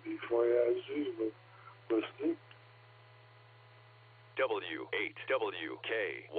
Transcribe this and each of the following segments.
des voyager, Mosley. W8WKY.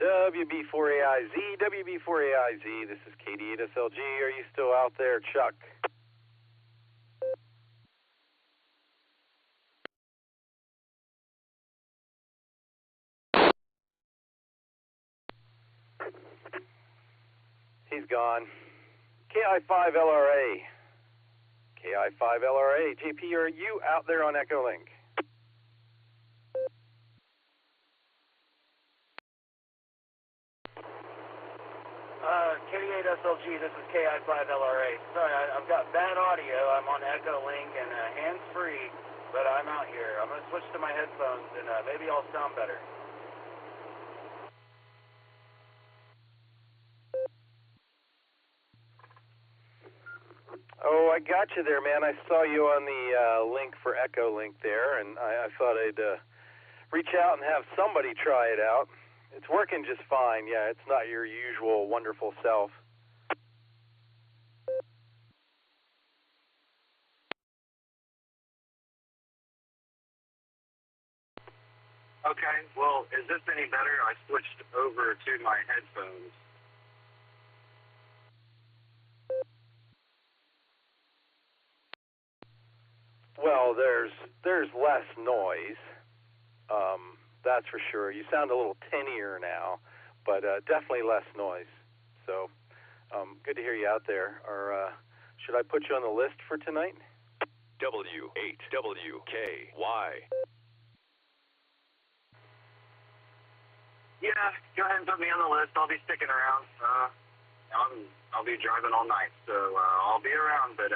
WB4AIZ, WB4AIZ, this is KD8SLG. Are you still out there, Chuck? He's gone. KI5LRA. KI5LRA. JP, are you out there on Echolink? KD8SLG, this is KI5LRA. Sorry, I've got bad audio. I'm on Echolink and hands-free, but I'm out here. I'm going to switch to my headphones, and maybe I'll sound better. Oh, I got you there, man. I saw you on the link for Echolink there, and I thought I'd reach out and have somebody try it out. It's working just fine. Yeah, it's not your usual wonderful self. Okay, well, is this any better? I switched over to my headphones. Well, there's less noise. That's for sure. You sound a little tinnier now, but definitely less noise. So good to hear you out there. Or should I put you on the list for tonight? W8WKY. Yeah, go ahead and put me on the list. I'll be sticking around. I'll be driving all night, so I'll be around. But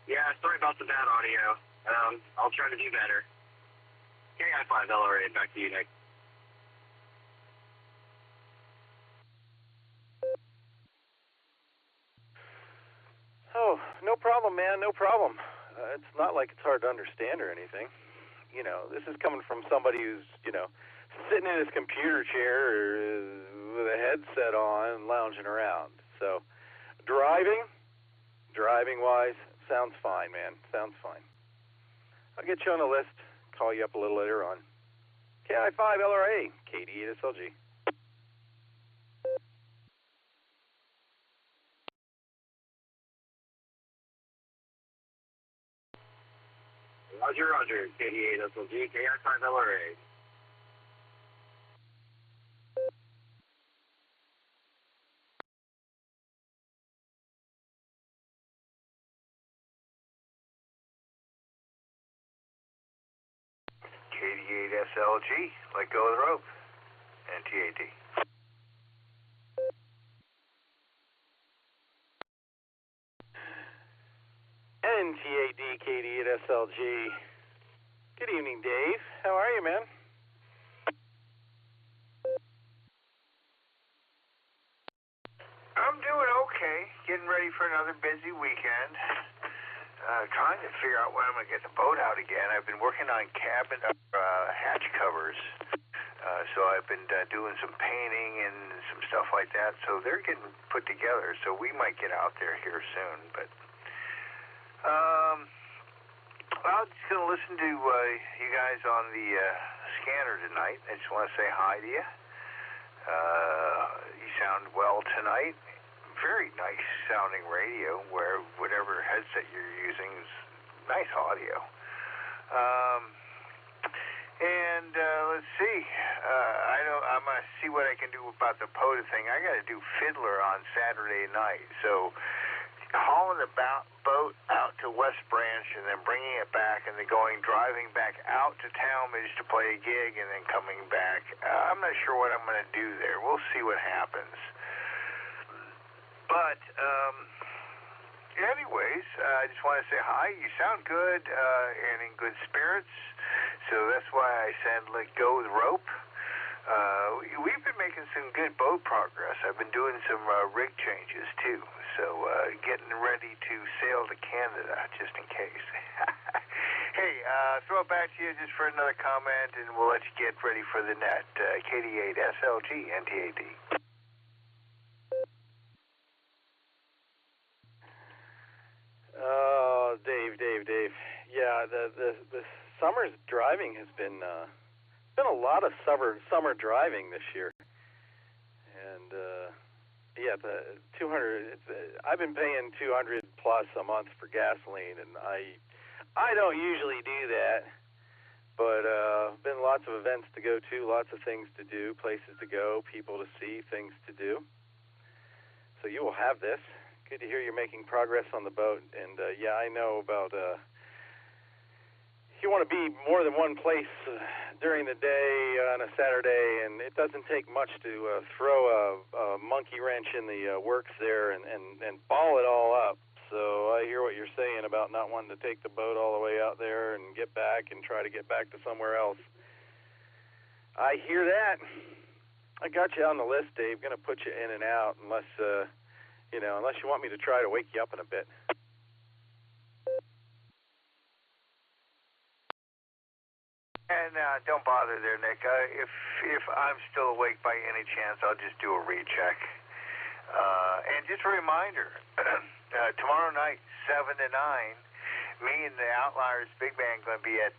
yeah, sorry about the bad audio. I'll try to do better. KI5LRA, back to you, Nick. Oh, no problem, man. No problem. It's not like it's hard to understand or anything. You know, this is coming from somebody who's, sitting in his computer chair with a headset on and lounging around. So, driving-wise, sounds fine, man. Sounds fine. I'll get you on the list, call you up a little later on. KI5LRA, KD8SLG. Roger, KD8SLG, KI5LRA. KD8SLG, let go of the rope, NTAD. NTAD, KD8SLG. Good evening, Dave. How are you, man? I'm doing okay, getting ready for another busy weekend. Trying to figure out when I'm going to get the boat out again. I've been working on cabin hatch covers, so I've been doing some painting and some stuff like that. So they're getting put together. So we might get out there here soon. But I'm just going to listen to you guys on the scanner tonight. I just want to say hi to you. You sound well tonight. Very nice sounding radio, where whatever headset you're using is nice audio. Let's see. I'm gonna see what I can do about the POTA thing. I got to do Fiddler on Saturday night, so hauling the boat out to West Branch and then bringing it back and then driving back out to Talmadge to play a gig and then coming back. I'm not sure what I'm going to do there. We'll see what happens. But anyways, I just want to say hi. You sound good and in good spirits, so that's why I said let go of the rope. We've been making some good boat progress. I've been doing some rig changes too, so getting ready to sail to Canada just in case. Hey, throw it back to you just for another comment, and we'll let you get ready for the net. KD8SLG NTAD. Oh, Dave. Yeah, the summer's driving has been a lot of summer driving this year. And yeah, the 200. I've been paying 200 plus a month for gasoline, and I don't usually do that. But been lots of events to go to, lots of things to do, places to go, people to see, things to do. So you will have this. Good to hear you're making progress on the boat. And yeah, I know about you want to be more than one place during the day on a Saturday, and it doesn't take much to throw a monkey wrench in the works there and ball it all up. So I hear what you're saying about not wanting to take the boat all the way out there and get back and try to get back to somewhere else. I hear that. I got you on the list, Dave. Going to put you in and out unless you want me to try to wake you up in a bit. And don't bother there, Nick. If I'm still awake by any chance, I'll just do a recheck. And just a reminder, tomorrow night, 7 to 9, me and the Outliers Big Band going to be at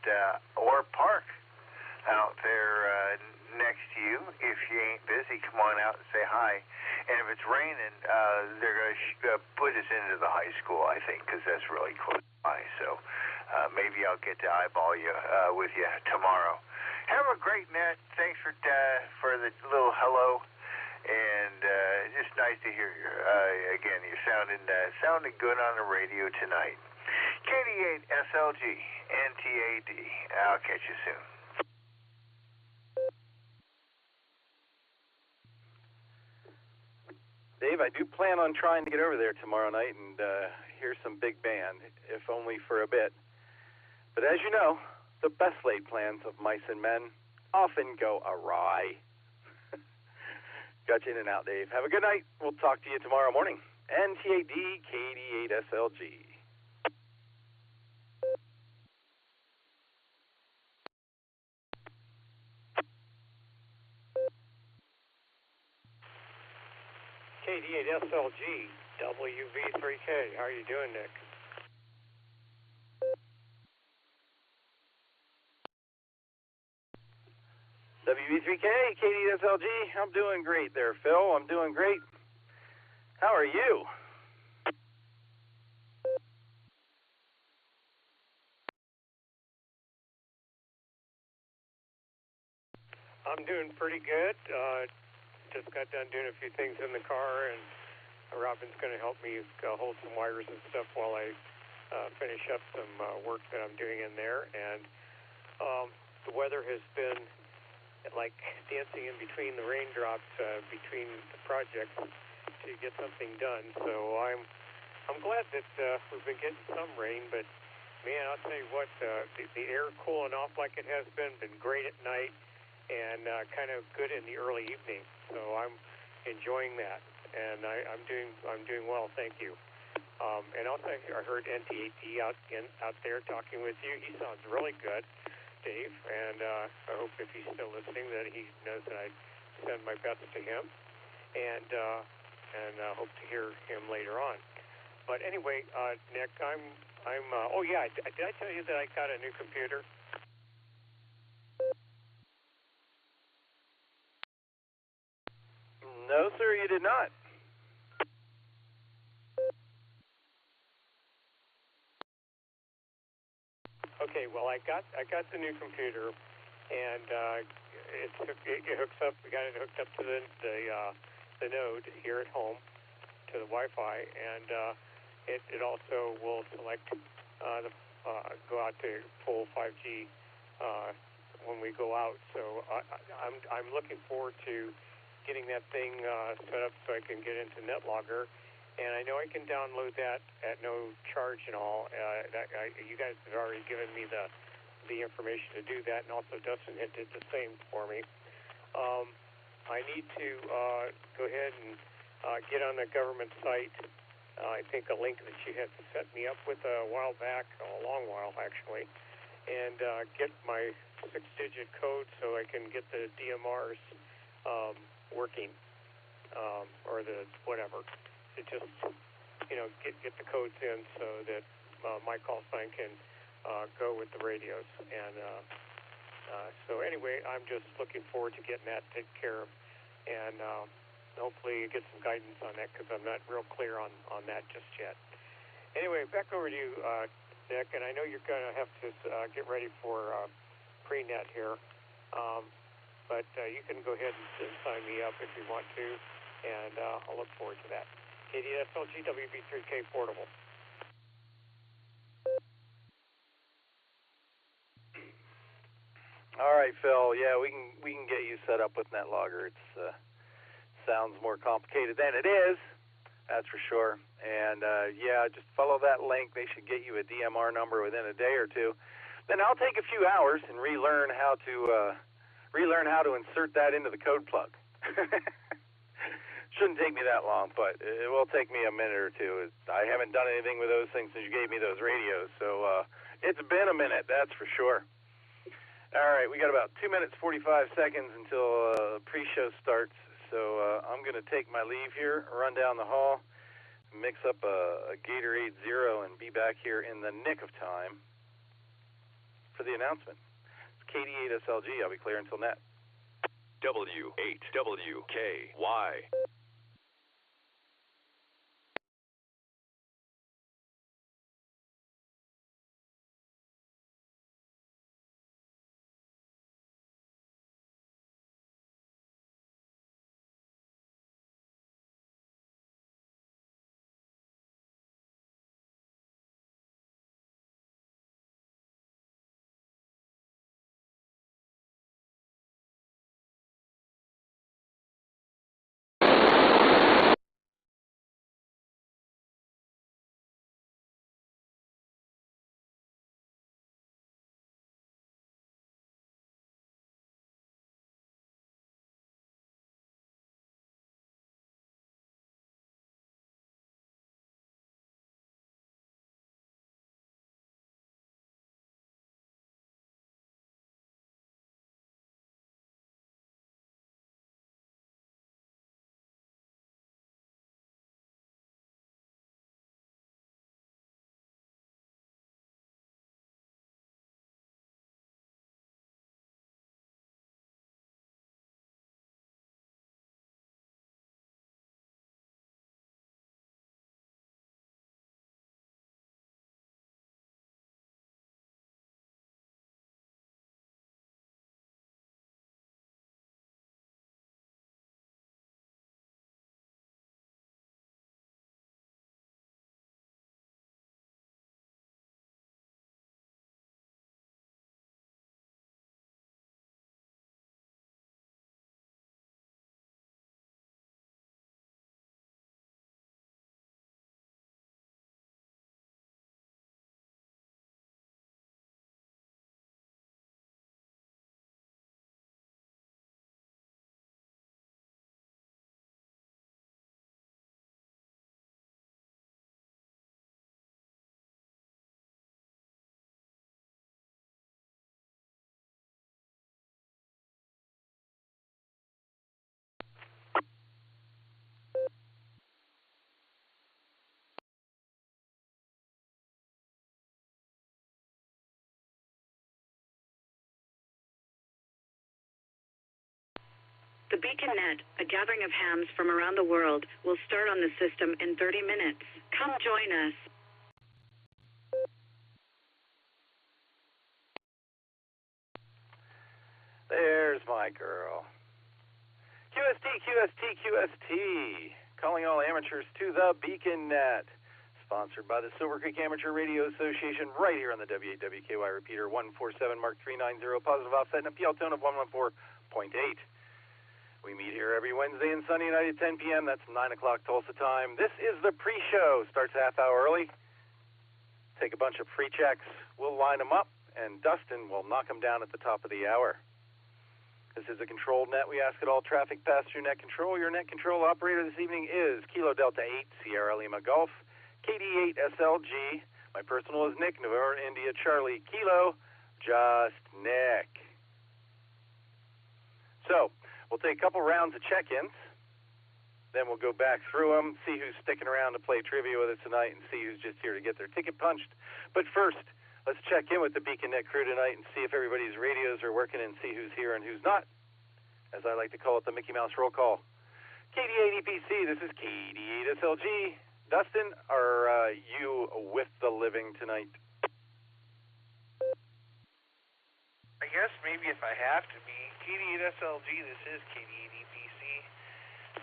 Orr Park out there next to you. If you ain't busy, come on out and say hi. And if it's raining, they're going to put us into the high school, I think, because that's really close by. So maybe I'll get to eyeball you with you tomorrow. Have a great night. Thanks for the little hello. And just nice to hear you. Again, you're sounding good on the radio tonight. KD8 SLG NTAD. I'll catch you soon. Dave, I do plan on trying to get over there tomorrow night and hear some big band, if only for a bit. But as you know, the best laid plans of mice and men often go awry. Got you in and out, Dave. Have a good night. We'll talk to you tomorrow morning. NTAD KD8SLG. KD8SLG WV3K. How are you doing, Nick? WV3K, KD8SLG. I'm doing great there, Phil. I'm doing great. How are you? I'm doing pretty good. Just got done doing a few things in the car, and Robin's going to help me hold some wires and stuff while I finish up some work that I'm doing in there. And the weather has been like dancing in between the raindrops between the projects to get something done. So I'm glad that we've been getting some rain, but man, I'll tell you what, the air cooling off like it has been great at night and kind of good in the early evening. So I'm enjoying that, and I'm doing well, thank you. And also I heard NTAD out there talking with you. He sounds really good, Dave, and I hope if he's still listening that he knows that I send my best to him, and hope to hear him later on. But anyway, Nick, oh yeah, did I tell you that I got a new computer? No, sir, you did not. Okay, well, I got the new computer, and it hooks up. We got it hooked up to the node here at home, to the Wi-Fi, and it also will select go out to full 5G when we go out. So I'm looking forward to getting that thing set up so I can get into NetLogger. And I know I can download that at no charge and all. You guys have already given me the information to do that, and also Dustin did the same for me. I need to go ahead and get on the government site. I think a link that you had set me up with a while back, a long while actually, and get my 6-digit code so I can get the DMRs working, or the whatever. To just, get the codes in so that my call sign can go with the radios. And so anyway, I'm just looking forward to getting that taken care of. And hopefully you get some guidance on that, because I'm not real clear on that just yet. Anyway, back over to you, Nick, and I know you're going to have to get ready for pre-net here, but you can go ahead and sign me up if you want to, and I'll look forward to that. KDSLG WB3K Portable. All right, Phil. Yeah, we can get you set up with NetLogger. It's sounds more complicated than it is, that's for sure. And yeah, just follow that link. They should get you a DMR number within a day or two. Then I'll take a few hours and relearn how to insert that into the code plug. Shouldn't take me that long, but it will take me a minute or two. I haven't done anything with those things since you gave me those radios, so it's been a minute, that's for sure. All right, we got about 2 minutes, 45 seconds until pre-show starts, so I'm going to take my leave here, run down the hall, mix up a Gatorade Zero, and be back here in the nick of time for the announcement. It's KD8SLG. I'll be clear until net. W8WKY. The BeaconNet, a gathering of hams from around the world, will start on the system in 30 minutes. Come join us. There's my girl. QST, QST, QST. Calling all amateurs to the BeaconNet. Sponsored by the Silvercreek Amateur Radio Association right here on the W8WKY repeater 147 Mark 390, positive offset and a PL tone of 114.8. We meet here every Wednesday and Sunday night at 10 p.m. That's 9 o'clock Tulsa time. This is the pre-show. Starts a half hour early. Take a bunch of free checks. We'll line them up, and Dustin will knock them down at the top of the hour. This is a controlled net. We ask that all traffic pass through net control. Your net control operator this evening is Kilo Delta 8, Sierra Lima Golf, KD8SLG. My personal is Nick, November India Charlie Kilo, just Nick. So, we'll take a couple rounds of check-ins. Then we'll go back through them, see who's sticking around to play trivia with us tonight, and see who's just here to get their ticket punched. But first, let's check in with the BeaconNet crew tonight and see if everybody's radios are working and see who's here and who's not. As I like to call it, the Mickey Mouse roll call. KD8EPC, this is KD8SLG. Dustin, are you with the living tonight? I guess maybe if I have to be. KD8SLG, this is KD8EPC.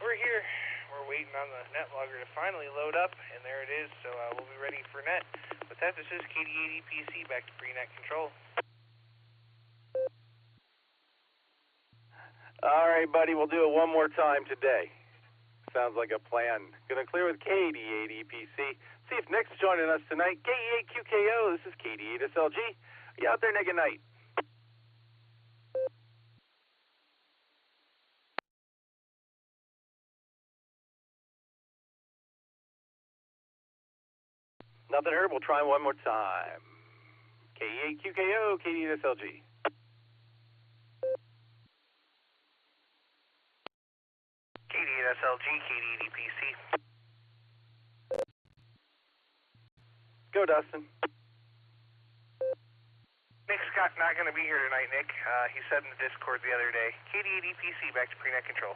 We're here. We're waiting on the net logger to finally load up, and there it is, so we'll be ready for net. With that, this is KD8EPC, back to pre-net control. All right, buddy, we'll do it one more time today. Sounds like a plan. Gonna clear with KD8EPC. See if Nick's joining us tonight. KE8QKO, this is KD8SLG. You out there, Nick, at night? Nothing heard. We'll try one more time. KE8QKO, KD8SLG. KD8SLG, KD8EPC. Go, Dustin. Nick's not going to be here tonight, Nick. He said in the Discord the other day. KD8EPC, back to pre-net control.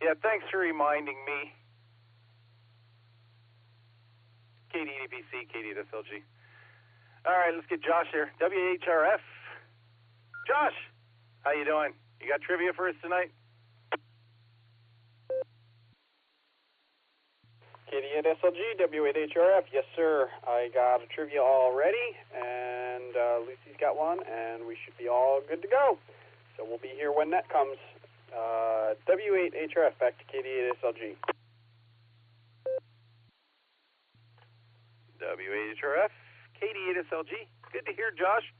Yeah, thanks for reminding me. KD8EPC, KD8SLG. All right, let's get Josh here. WHRF. Josh, how you doing? You got trivia for us tonight? KD8SLG, W8HRF. Yes, sir. I got a trivia all ready, and Lucy's got one, and we should be all good to go. So we'll be here when that comes. W8HRF, back to KD8SLG. WHRF, KD8SLG. Good to hear, Josh.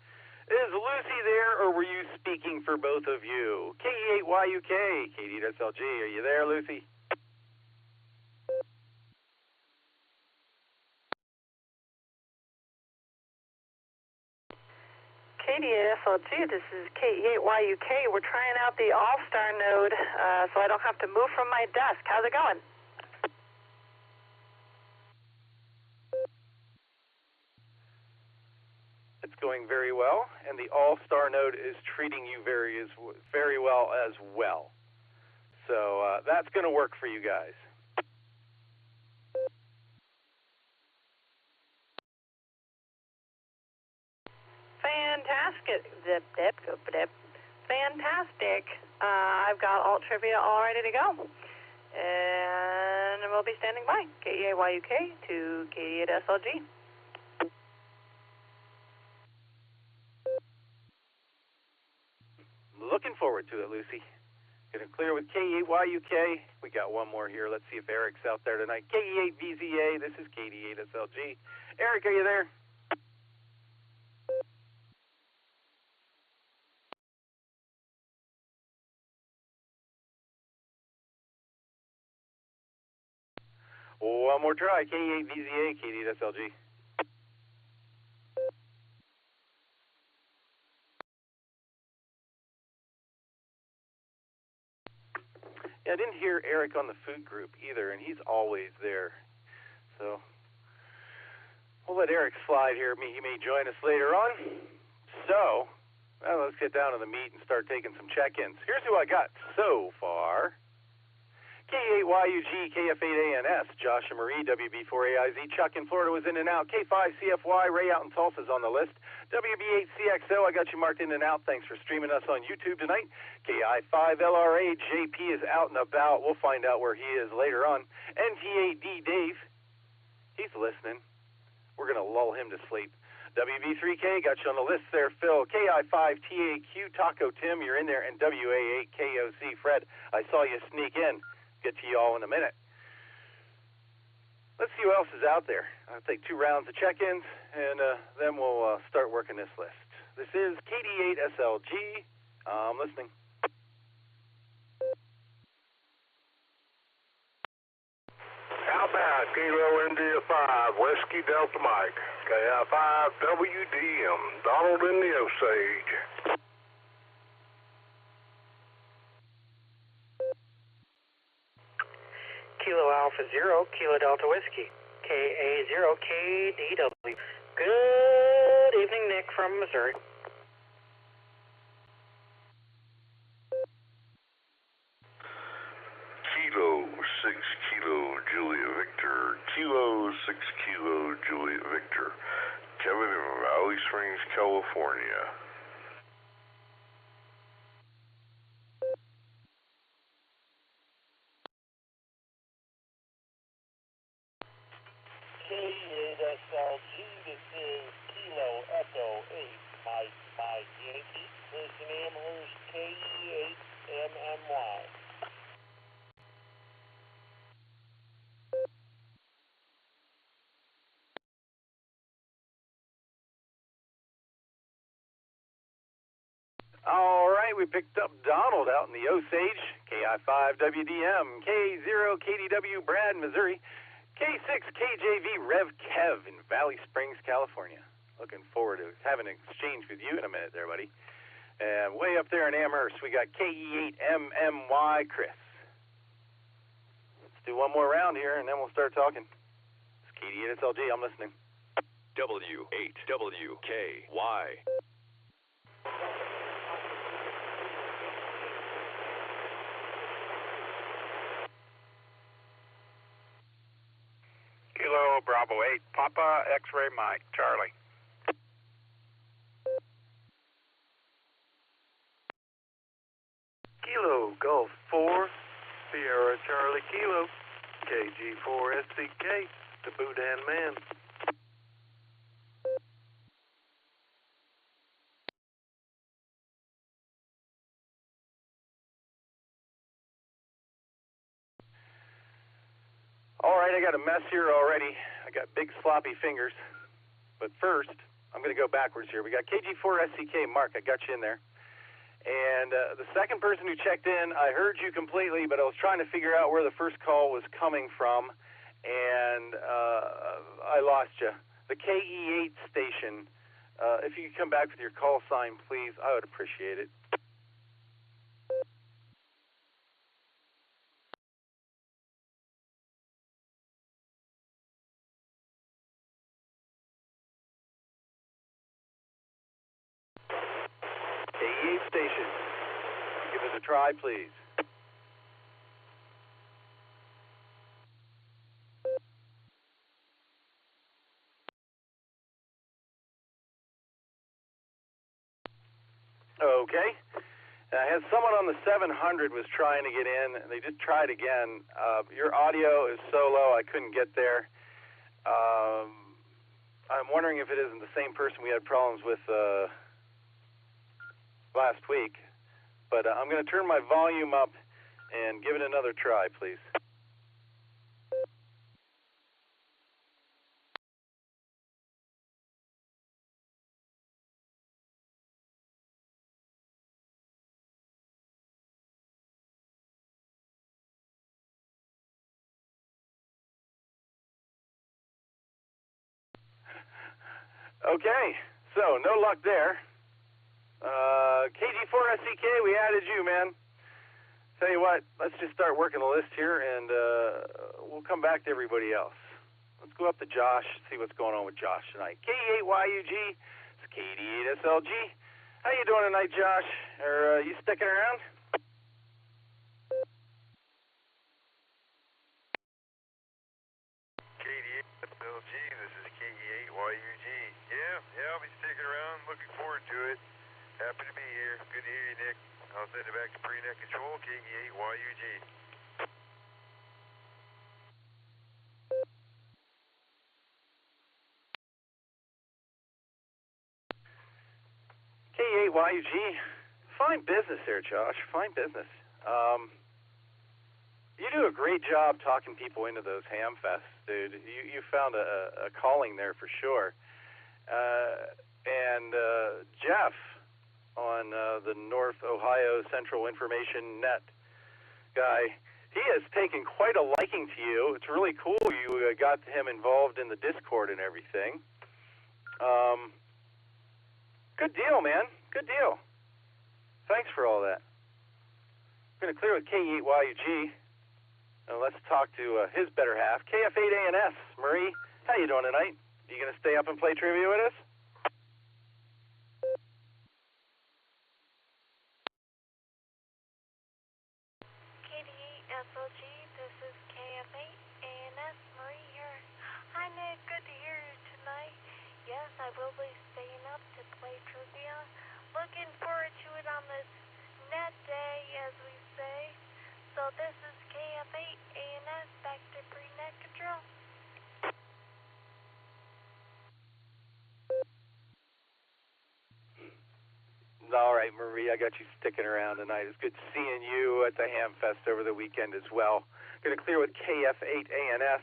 Is Lucy there, or were you speaking for both of you? KE8YUK, KD8SLG. Are you there, Lucy? KD8SLG, this is KE8YUK. We're trying out the Allstar Node, so I don't have to move from my desk. How's it going? It's going very well, and the Allstar Node is treating you very well as well. So that's going to work for you guys. Fantastic. Fantastic. I've got alt trivia all ready to go. And we'll be standing by. KE8YUK to KD8SLG. Looking forward to it, Lucy. Going to clear with KE8YUK. We got one more here. Let's see if Eric's out there tonight. KE8VZA. This is KD8SLG. Eric, are you there? One more try. KE8VZA, KD8SLG. Yeah, I didn't hear Eric on the food group either, and he's always there. So we'll let Eric slide here. He may join us later on. So, well, let's get down to the meat and start taking some check-ins. Here's who I got so far. K8YUG, KF8ANS, Josh and Marie, WB4AIZ, Chuck in Florida was in and out. K5CFY, Ray out in Tulsa's on the list. WB8CXO, I got you marked in and out. Thanks for streaming us on YouTube tonight. KI5LRA, JP is out and about. We'll find out where he is later on. NT8D Dave, he's listening. We're going to lull him to sleep. WB3K, got you on the list there, Phil. KI5TAQ, Taco Tim, you're in there. And WA8KOC, Fred, I saw you sneak in. Get to you all in a minute. Let's see who else is out there. I'll take 2 rounds of check-ins, and then we'll start working this list. This is KD8SLG. I'm listening. Outbound, Kilo India 5, Whiskey Delta Mike. KI5 WDM, Donald in the Osage. Kilo Alpha 0, Kilo Delta Whiskey, KA0, KDW. Good evening, Nick from Missouri. 6 Kilo Juliet Victor. Kevin in Valley Springs, California. KSLG, this is Kilo Echo 8, Mike Yankee. Listen Amherst KE8MMY. All right, we picked up Donald out in the Osage, KI5WDM, K0KDW Brad, Missouri, K6KJV Rev Kev in Valley Springs, California. Looking forward to having an exchange with you in a minute there, buddy. And way up there in Amherst, we got KE8MMY Chris. Let's do one more round here, and then we'll start talking. It's KD8SLG, I'm listening. W8WKY. Kilo Bravo 8, Papa X-Ray Mike, Charlie. Kilo Golf 4, Sierra Charlie Kilo, KG4SCK, the Boudin Man. All right, I got a mess here already. I got big sloppy fingers. But first, I'm going to go backwards here. We got KG4SCK, Mark, I got you in there. And the second person who checked in, I heard you completely, but I was trying to figure out where the first call was coming from, and I lost you. The KE8 station, if you could come back with your call sign, please, I would appreciate it. KE8 station, give us a try, please. Okay. I had someone on the 700 was trying to get in, and they just tried again. Your audio is so low, I couldn't get there. I'm wondering if it isn't the same person we had problems with last week. But I'm going to turn my volume up and give it another try, please. Okay, so no luck there. KG4SCK, we added you, man. Tell you what, let's just start working the list here, and we'll come back to everybody else. Let's go up to Josh, see what's going on with Josh tonight. K8YUG, it's KD8SLG. How you doing tonight, Josh? Are you sticking around? KD8SLG, this is KE8YUG. Yeah, I'll be sticking around. Looking forward to it. Happy to be here. Good to hear you, Nick. I'll send it back to pre-net control, KE8YUG. K8YUG, fine business there, Josh. Fine business. You do a great job talking people into those ham fests, dude. You found a calling there for sure. And Jeff on the North Ohio Central Information Net guy, he has taken quite a liking to you. It's really cool you got him involved in the Discord and everything. Good deal, man. Good deal. Thanks for all that. I'm going to clear with K8YUG. Now let's talk to his better half, KF8ANS. Marie, how you doing tonight? You going to stay up and play trivia with us? KD8SLG, this is KF8ANS. Marie here. Hi, Nick. right, Marie, I got you sticking around tonight. It's good seeing you at the Ham Fest over the weekend as well. Going to clear with KF8ANS.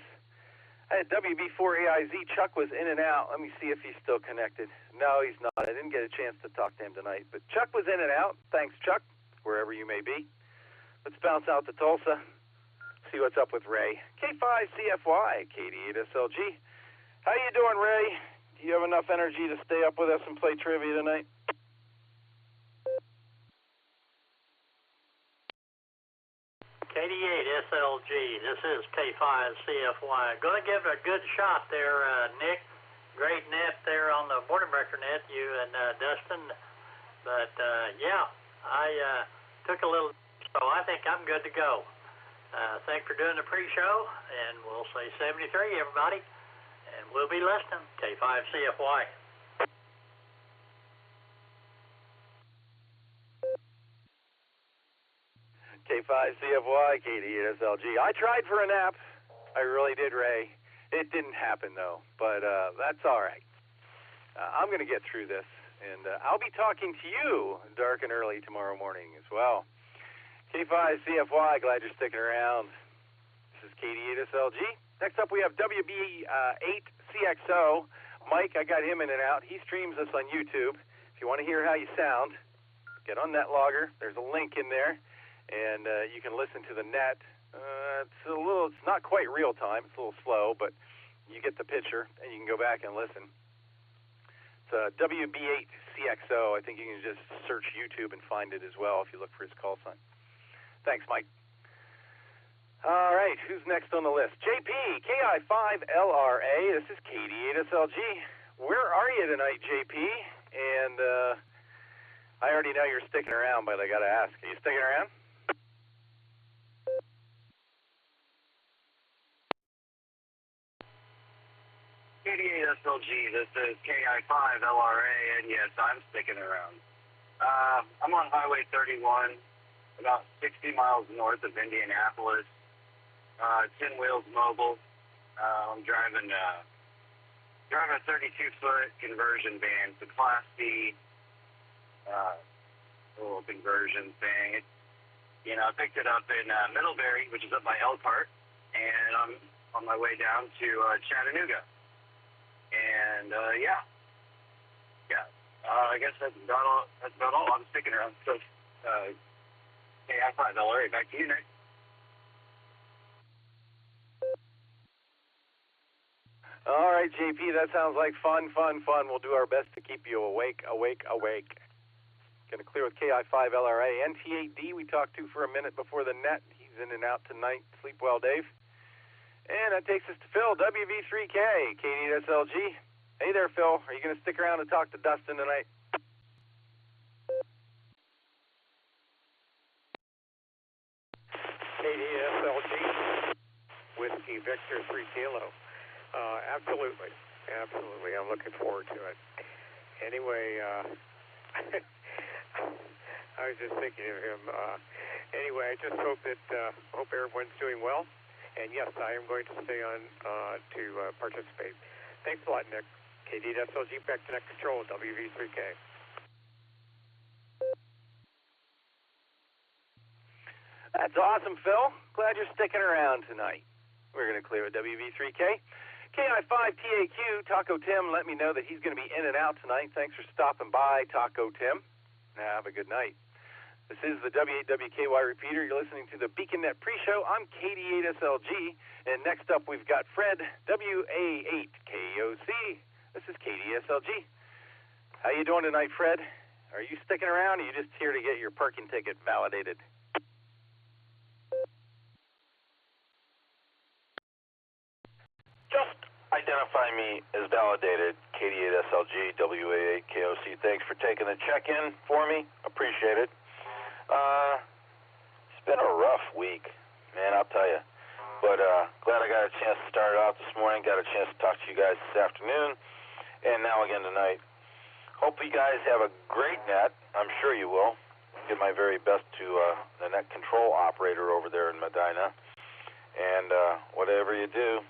I had WB4AIZ. Chuck was in and out. Let me see if he's still connected. No, he's not. I didn't get a chance to talk to him tonight. But Chuck was in and out. Thanks, Chuck, wherever you may be. Let's bounce out to Tulsa. See what's up with Ray. K5CFY, KD8SLG. How you doing, Ray? Do you have enough energy to stay up with us and play trivia tonight? KD8SLG, this is K5CFY. Going to give it a good shot there, Nick. Great net there on the border breaker net, you and Dustin. But, yeah, I took a little, so I think I'm good to go. Thanks for doing the pre-show, and we'll say 73, everybody. And we'll be listening. K5CFY. K5CFY, KD8SLG. I tried for a nap. I really did, Ray. It didn't happen, though, but that's all right. I'm going to get through this, and I'll be talking to you dark and early tomorrow morning as well. K5CFY, glad you're sticking around. This is KD8SLG. Next up, we have WB8CXO. Mike, I got him in and out. He streams us on YouTube. If you want to hear how you sound, get on NetLogger. There's a link in there. And you can listen to the net. It's not quite real time. It's a little slow, but you get the picture, and you can go back and listen. It's WB8CXO. I think you can just search YouTube and find it as well if you look for his call sign. Thanks, Mike. All right, who's next on the list? JP, KI5LRA. This is KD8SLG. Where are you tonight, JP? And I already know you're sticking around, but I got to ask. Are you sticking around? KD8SLG, this is KI5LRA, and yes, I'm sticking around. I'm on Highway 31, about 60 miles north of Indianapolis. 10 wheels mobile. I'm driving a 32-foot conversion van. It's a Class C little conversion thing. I picked it up in Middlebury, which is up by Elkhart, and I'm on my way down to Chattanooga. And I guess that's about all. I'm sticking around. So, KI5LRA, back to you, Nick. All right, JP, that sounds like fun. We'll do our best to keep you awake. Going to clear with KI5LRA. NT8D we talked to for a minute before the net. He's in and out tonight. Sleep well, Dave. And that takes us to Phil, WV3K, KD8SLG. Hey there, Phil. Are you going to stick around and talk to Dustin tonight? KD8SLG, Whiskey Victor 3 Kilo. Absolutely. I'm looking forward to it. Anyway, I was just thinking of him. Anyway, I just hope everyone's doing well. And yes, I am going to stay on to participate. Thanks a lot, Nick. KD8SLG, back to net control, WV3K. That's awesome, Phil. Glad you're sticking around tonight. We're going to clear with WV3K. KI5TAQ, Taco Tim, let me know that he's going to be in and out tonight. Thanks for stopping by, Taco Tim. Now, have a good night. This is the W8WKY repeater. You're listening to the BeaconNet pre-show. I'm KD8SLG. And next up, we've got Fred, WA8KOC. This is KD8SLG. How you doing tonight, Fred? Are you sticking around, or are you just here to get your parking ticket validated? Just identify me as validated, KD8SLG, WA8KOC. Thanks for taking the check-in for me. Appreciate it. It's been a rough week, man, I'll tell you. But glad I got a chance to start it out this morning, got a chance to talk to you guys this afternoon, and now again tonight. Hope you guys have a great net. I'm sure you will. Give my very best to the net control operator over there in Medina. And whatever you do,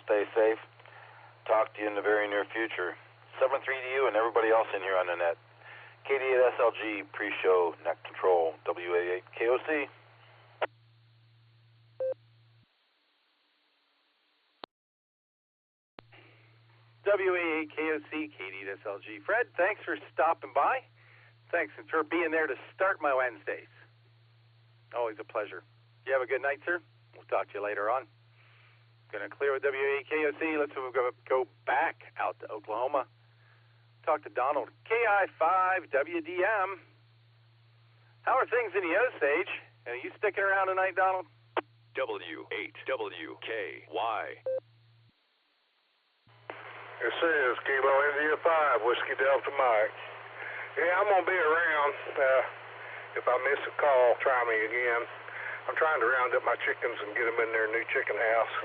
stay safe. Talk to you in the very near future. 7-3 to you and everybody else in here on the net. KD8 SLG pre-show net control WA8 KOC. WA8 KOC, KD8 SLG. Fred, thanks for stopping by. Thanks for being there to start my Wednesdays. Always a pleasure. You have a good night, sir. We'll talk to you later on. Going to clear with WA8 KOC. Let's go back out to Oklahoma. Talk to Donald. KI5 WDM. How are things in the Osage? Are you sticking around tonight, Donald? W8WKY. This is Kilo India 5, Whiskey Delta Mike. Yeah, I'm going to be around. If I miss a call, try me again. I'm trying to round up my chickens and get them in their new chicken house.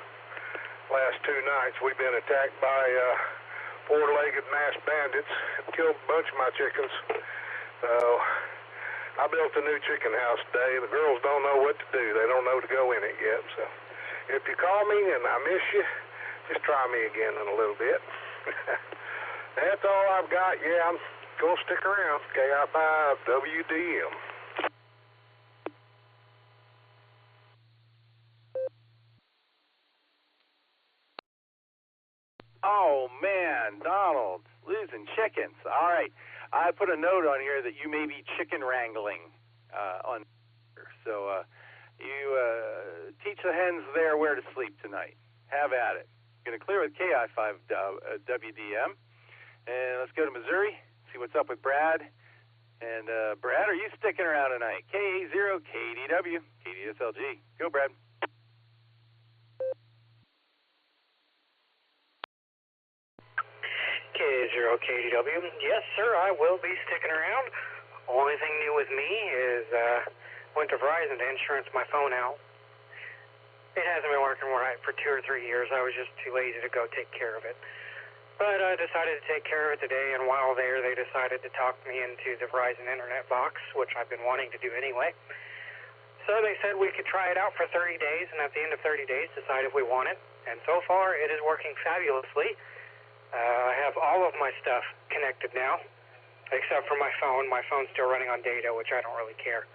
Last 2 nights, we've been attacked by four-legged masked bandits. Killed a bunch of my chickens. So I built a new chicken house today. The girls don't know what to do. They don't know to go in it yet. So if you call me and I miss you, just try me again in a little bit. That's all I've got. Yeah, I'm going to stick around. KI5 WDM. Oh, man, Donald, losing chickens. All right. I put a note on here that you may be chicken wrangling on. So you teach the hens there where to sleep tonight. Have at it. Going to clear with KI5 WDM. And let's go to Missouri, see what's up with Brad. And Brad, are you sticking around tonight? KA0 KDW, KDSLG. Go, Brad. K0 KDW. Yes, sir, I will be sticking around. Only thing new with me is went to Verizon to insurance my phone out. It hasn't been working right for 2 or 3 years. I was just too lazy to go take care of it. But I decided to take care of it today, and while there, they decided to talk me into the Verizon Internet box, which I've been wanting to do anyway. So they said we could try it out for 30 days, and at the end of 30 days, decide if we want it. And so far, it is working fabulously. I have all of my stuff connected now, except for my phone. My phone's still running on data, which I don't really care.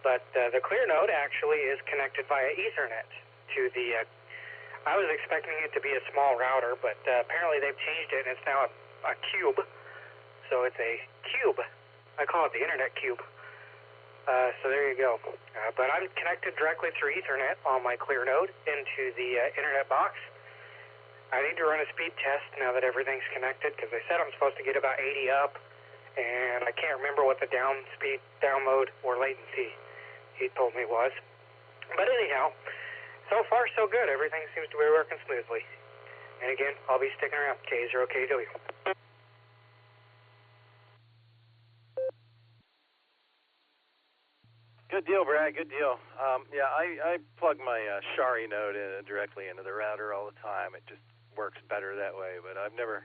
But the Clear Node actually is connected via Ethernet to the... I was expecting it to be a small router, but apparently they've changed it, and it's now a cube. So it's a cube. I call it the Internet cube. So there you go. But I'm connected directly through Ethernet on my Clear Node into the Internet box. I need to run a speed test now that everything's connected, because they said I'm supposed to get about 80 up, and I can't remember what the download or latency he told me was. But anyhow, so far so good. Everything seems to be working smoothly. And again, I'll be sticking around. K0KW. Good deal, Brad. Good deal. Yeah, I plug my Shari node directly into the router all the time. It just works better that way. But I've never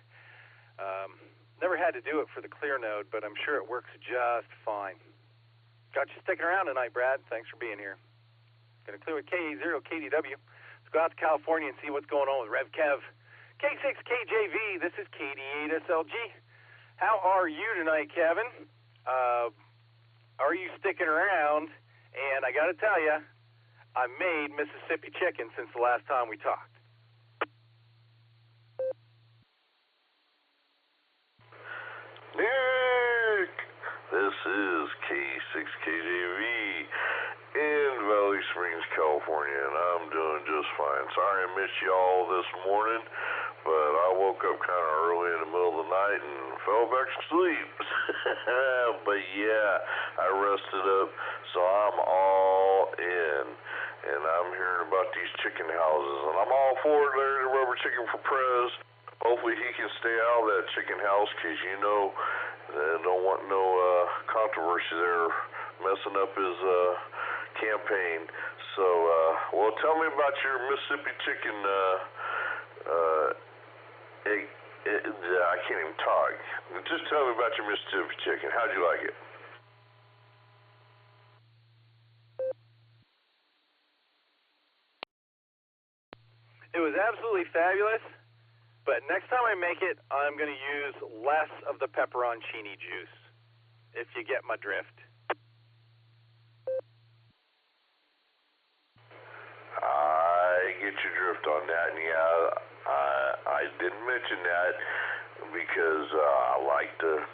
had to do it for the Clear node, but I'm sure it works just fine. Got you sticking around tonight, Brad. Thanks for being here. Going to clear with KA0 KDW. Let's go out to California and see what's going on with Rev Kev. K6 KJV, this is KD8 SLG. How are you tonight, Kevin? Are you sticking around? And I got to tell you, I made Mississippi chicken since the last time we talked. Nick, this is K6KJV in Valley Springs, California, and I'm doing just fine. Sorry I missed y'all this morning, but I woke up kind of early in the middle of the night and fell back to sleep. But yeah, I rested up, so I'm all in. And I'm hearing about these chicken houses, and I'm all for it, Larry the Rubber Chicken for Prez. Hopefully he can stay out of that chicken house, because you know they don't want no controversy there messing up his campaign. So, well, tell me about your Mississippi chicken I can't even talk. Just tell me about your Mississippi chicken. How'd you like it? It was absolutely fabulous, but next time I make it, I'm going to use less of the pepperoncini juice. if you get my drift. I get your drift on that, and I didn't mention that because I like to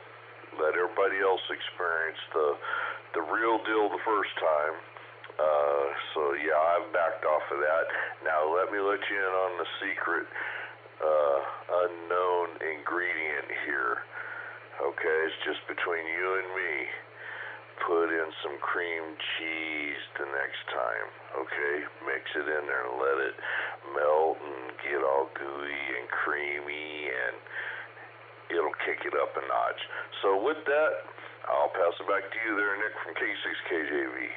let everybody else experience the real deal the first time. So yeah, I've backed off of that. Now let me let you in on the secret unknown ingredient here. Okay, it's just between you and me. Put in some cream cheese the next time, okay? Mix it in there and let it melt and get all gooey and creamy, and it'll kick it up a notch. So with that, I'll pass it back to you there, Nick, from K6KJV.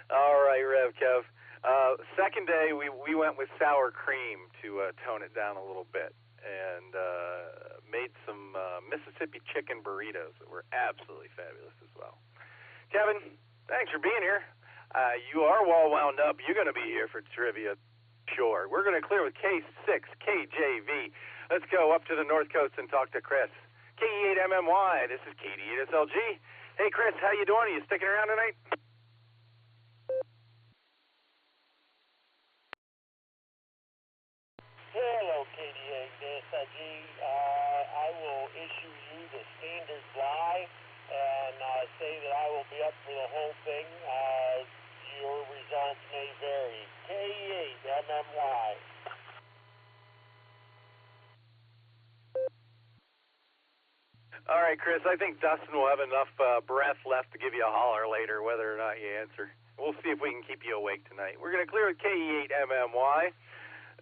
All right, Rev Kev. Second day, we went with sour cream to tone it down a little bit, and made some Mississippi chicken burritos that were absolutely fabulous as well. Kevin, thanks for being here. You are well wound up. You're going to be here for trivia, sure. We're going to clear with K6KJV. Let's go up to the North Coast and talk to Chris. KE8MMY, this is KD8SLG. Hey, Chris, how you doing? Are you sticking around tonight? Hello, KD8SLG. I will issue you the standard lie and say that I will be up for the whole thing. Your results may vary. KE8MMY. All right, Chris, I think Dustin will have enough breath left to give you a holler later, whether or not you answer. We'll see if we can keep you awake tonight. We're going to clear with KE8MMY.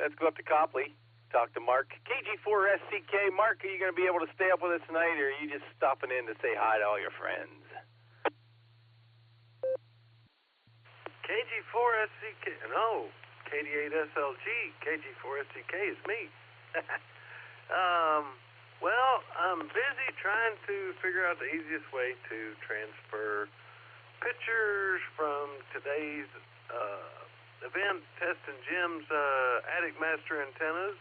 Let's go up to Copley, talk to Mark. KG4SCK, Mark, are you going to be able to stay up with us tonight, or are you just stopping in to say hi to all your friends? KG4SCK, no, KD8SLG, KG4SCK is me. Well, I'm busy trying to figure out the easiest way to transfer pictures from today's event, testing Jim's Attic Master antennas.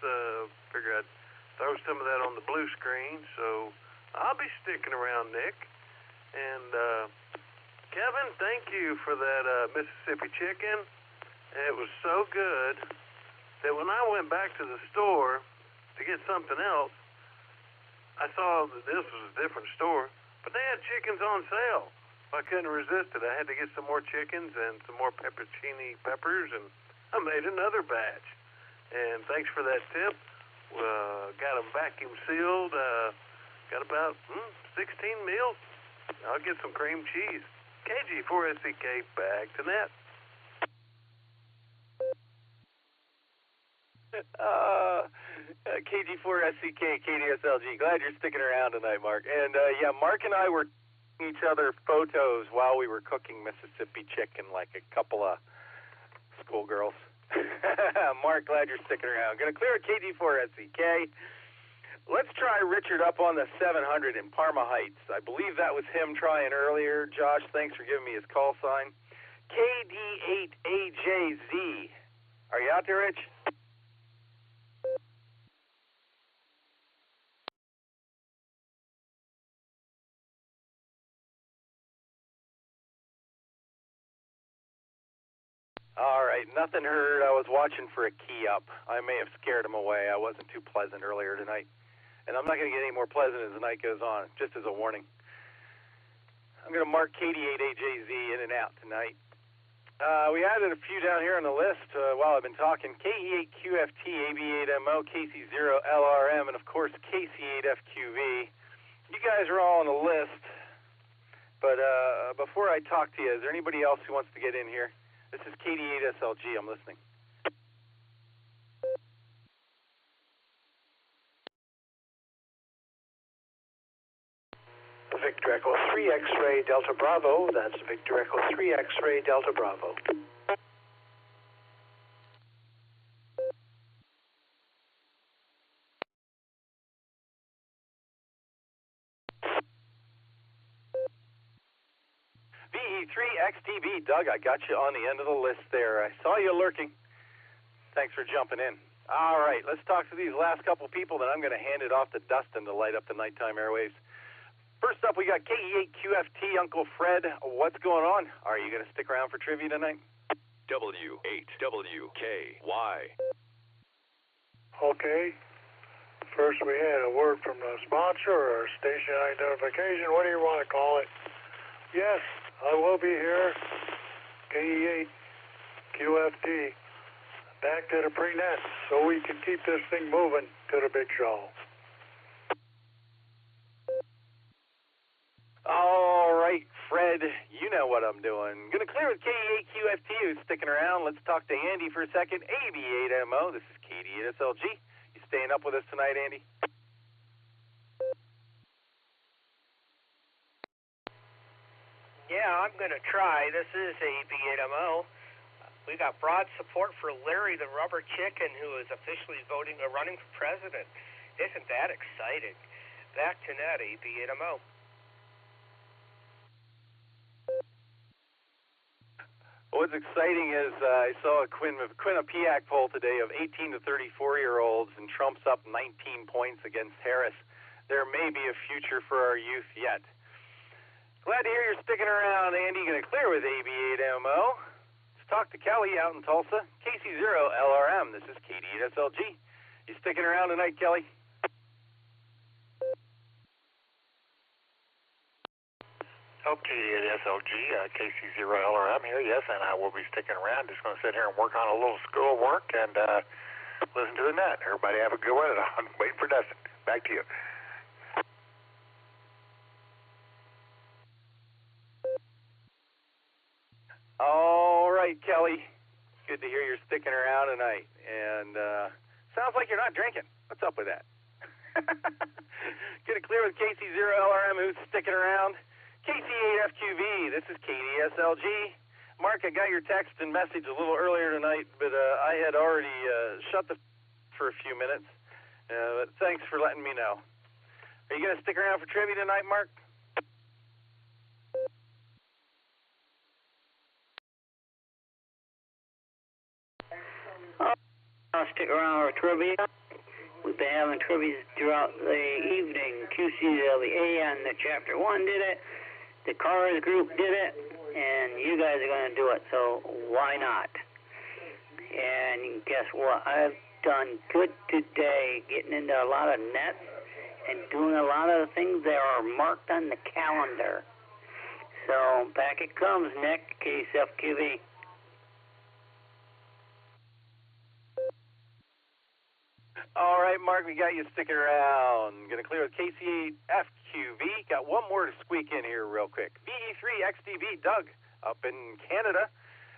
Figured I'd throw some of that on the blue screen, so I'll be sticking around, Nick. And Kevin, thank you for that Mississippi chicken. It was so good that when I went back to the store to get something else, I saw that this was a different store, but they had chickens on sale. I couldn't resist it. I had to get some more chickens and some more peppercini peppers, and I made another batch. And thanks for that tip. Got them vacuum sealed. Got about 16 meals. I'll get some cream cheese. KG4SCK, back to net. KG4SCK, KDSLG. Glad you're sticking around tonight, Mark. And yeah, Mark and I were each other photos while we were cooking Mississippi chicken like a couple of schoolgirls. Mark, glad you're sticking around. Going to clear a KG4SCK. Let's try Richard up on the 700 in Parma Heights. I believe that was him trying earlier. Josh, thanks for giving me his call sign. KD8AJZ. Are you out there, Rich? All right, nothing heard. I was watching for a key up. I may have scared him away. I wasn't too pleasant earlier tonight. And I'm not going to get any more pleasant as the night goes on, just as a warning. I'm going to mark KD8AJZ in and out tonight. We added a few down here on the list while I've been talking. KE8QFT, AB8MO, KC0LRM, and of course KC8FQV. You guys are all on the list. But before I talk to you, is there anybody else who wants to get in here? This is KD8SLG. I'm listening. Victor Echo 3 X-Ray Delta Bravo. That's Victor Echo 3 X-Ray Delta Bravo. VE3XDB, Doug, I got you on the end of the list there. I saw you lurking. Thanks for jumping in. All right, let's talk to these last couple people, then I'm going to hand it off to Dustin to light up the nighttime airwaves. First up, we got KE8QFT, Uncle Fred. What's going on? Are you going to stick around for trivia tonight? W8WKY. Okay. First, we had a word from the sponsor or station identification. What do you want to call it? Yes, I will be here. KE8QFT. Back to the pre-net so we can keep this thing moving to the big show. All right, Fred, you know what I'm doing. Going to clear with KE8QFT, who's sticking around. Let's talk to Andy for a second. AB8MO, this is KD8SLG. You staying up with us tonight, Andy? Yeah, I'm going to try. This is AB8MO. We got broad support for Larry the Rubber Chicken, who is officially running for president. Isn't that exciting? Back to net, AB8MO. What's exciting is I saw a Quinnipiac poll today of 18 to 34-year-olds, and Trump's up 19 points against Harris. There may be a future for our youth yet. Glad to hear you're sticking around, Andy. Going to clear with AB8MO. Talk to Kelly out in Tulsa. KC0LRM, this is KD8SLG. You sticking around tonight, Kelly? KD8SLG, KC0LRM here, yes, and I will be sticking around. Just going to sit here and work on a little school work and listen to the net. Everybody have a good one, and I'm waiting for Dustin. Back to you. All right, Kelly. Good to hear you're sticking around tonight. And sounds like you're not drinking. What's up with that? Get it clear with KC0LRM, who's sticking around. KC8FQV, this is KDSLG. Mark, I got your text and message a little earlier tonight, but I had already shut the for a few minutes. But thanks for letting me know. Are you going to stick around for trivia tonight, Mark? I'll stick around for trivia. We've been having trivia throughout the evening. QCWA and the Chapter 1 did it. The Cars group did it. And you guys are going to do it, so why not? And guess what? I've done good today getting into a lot of nets and doing a lot of the things that are marked on the calendar. So back it comes, Nick, KSFQV. All right, Mark, we got you sticking around. Going to clear with KC8FQV. Got one more to squeak in here real quick. VE3XDV, Doug, up in Canada.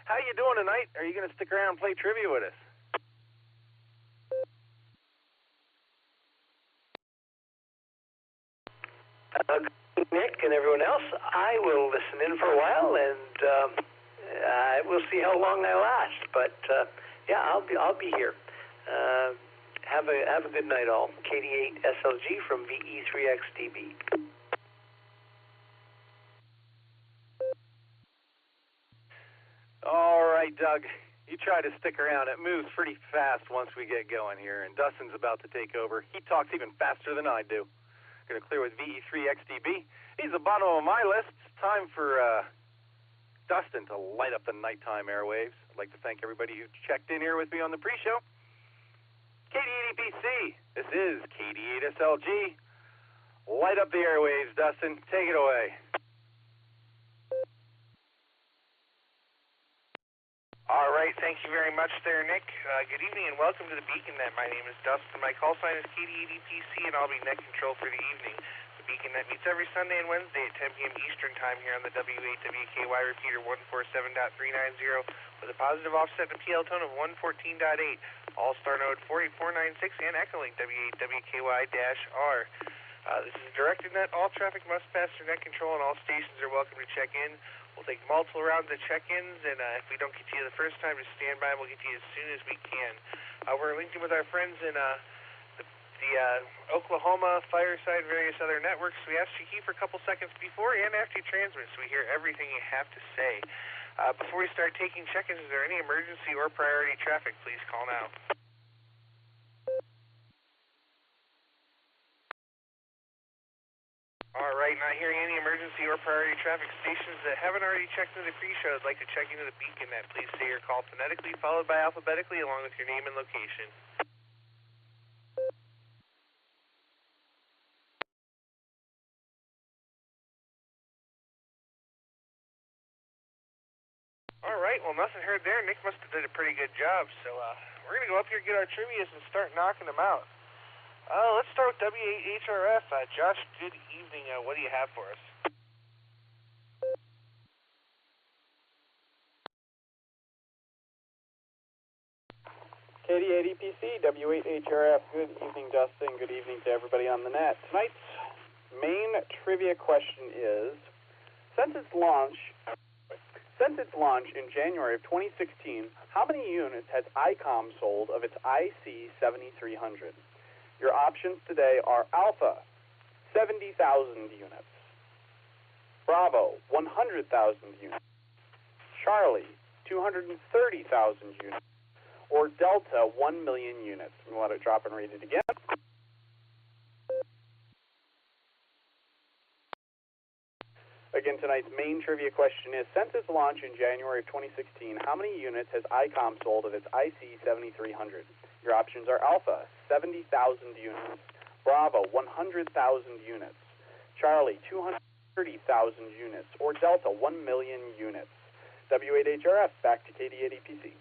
How you doing tonight? Are you going to stick around and play trivia with us? Nick and everyone else, I will listen in for a while, and we'll see how long I last. But yeah, I'll be here. Have a good night, all. KD8SLG from VE3XDB. All right, Doug. You try to stick around. It moves pretty fast once we get going here, and Dustin's about to take over. He talks even faster than I do. Going to clear with VE3XDB. He's the bottom of my list. It's time for Dustin to light up the nighttime airwaves. I'd like to thank everybody who checked in here with me on the pre-show. KD8PC, this is KD8SLG. Light up the airwaves, Dustin. Take it away. All right, thank you very much there, Nick. Good evening and welcome to the Beacon Net. My name is Dustin. My call sign is KD80PC, and I'll be net control for the evening. The Beacon Net meets every Sunday and Wednesday at 10 p.m. Eastern Time here on the W8WKY repeater 147.390 with a positive offset and a PL tone of 114.8. Allstar Node 48496 and Echolink W8WKY-R. This is a directed net. All traffic must pass through net control, and all stations are welcome to check in. We'll take multiple rounds of check-ins, and if we don't get to you the first time, just stand by, and we'll get to you as soon as we can. We're linked in with our friends in the Oklahoma, Fireside, various other networks. We ask you to keep for a couple seconds before and after you transmit, so we hear everything you have to say. Before we start taking check-ins, is there any emergency or priority traffic? Please call now. right, not hearing any emergency or priority traffic stations that haven't already checked into the pre-show. I'd like to check into the beacon net. Please say your call phonetically, followed by alphabetically, along with your name and location. All right, well, nothing heard there. Nick must have did a pretty good job. So we're going to go up here, get our trivias, and start knocking them out. Let's start with W8HRF. Josh, good evening. What do you have for us? KD8EPC, W8HRF. Good evening, Dustin. Good evening to everybody on the net. Tonight's main trivia question is, since its launch in January of 2016, how many units has ICOM sold of its IC7300? Your options today are Alpha, 70,000 units, Bravo, 100,000 units, Charlie, 230,000 units, or Delta, 1 million units. We want to drop and read it again. Again, tonight's main trivia question is, since its launch in January of 2016, how many units has ICOM sold of its IC7300? Your options are Alpha, 70,000 units, Bravo, 100,000 units, Charlie, 230,000 units, or Delta, 1 million units. W8HRF, back to KD8EPC.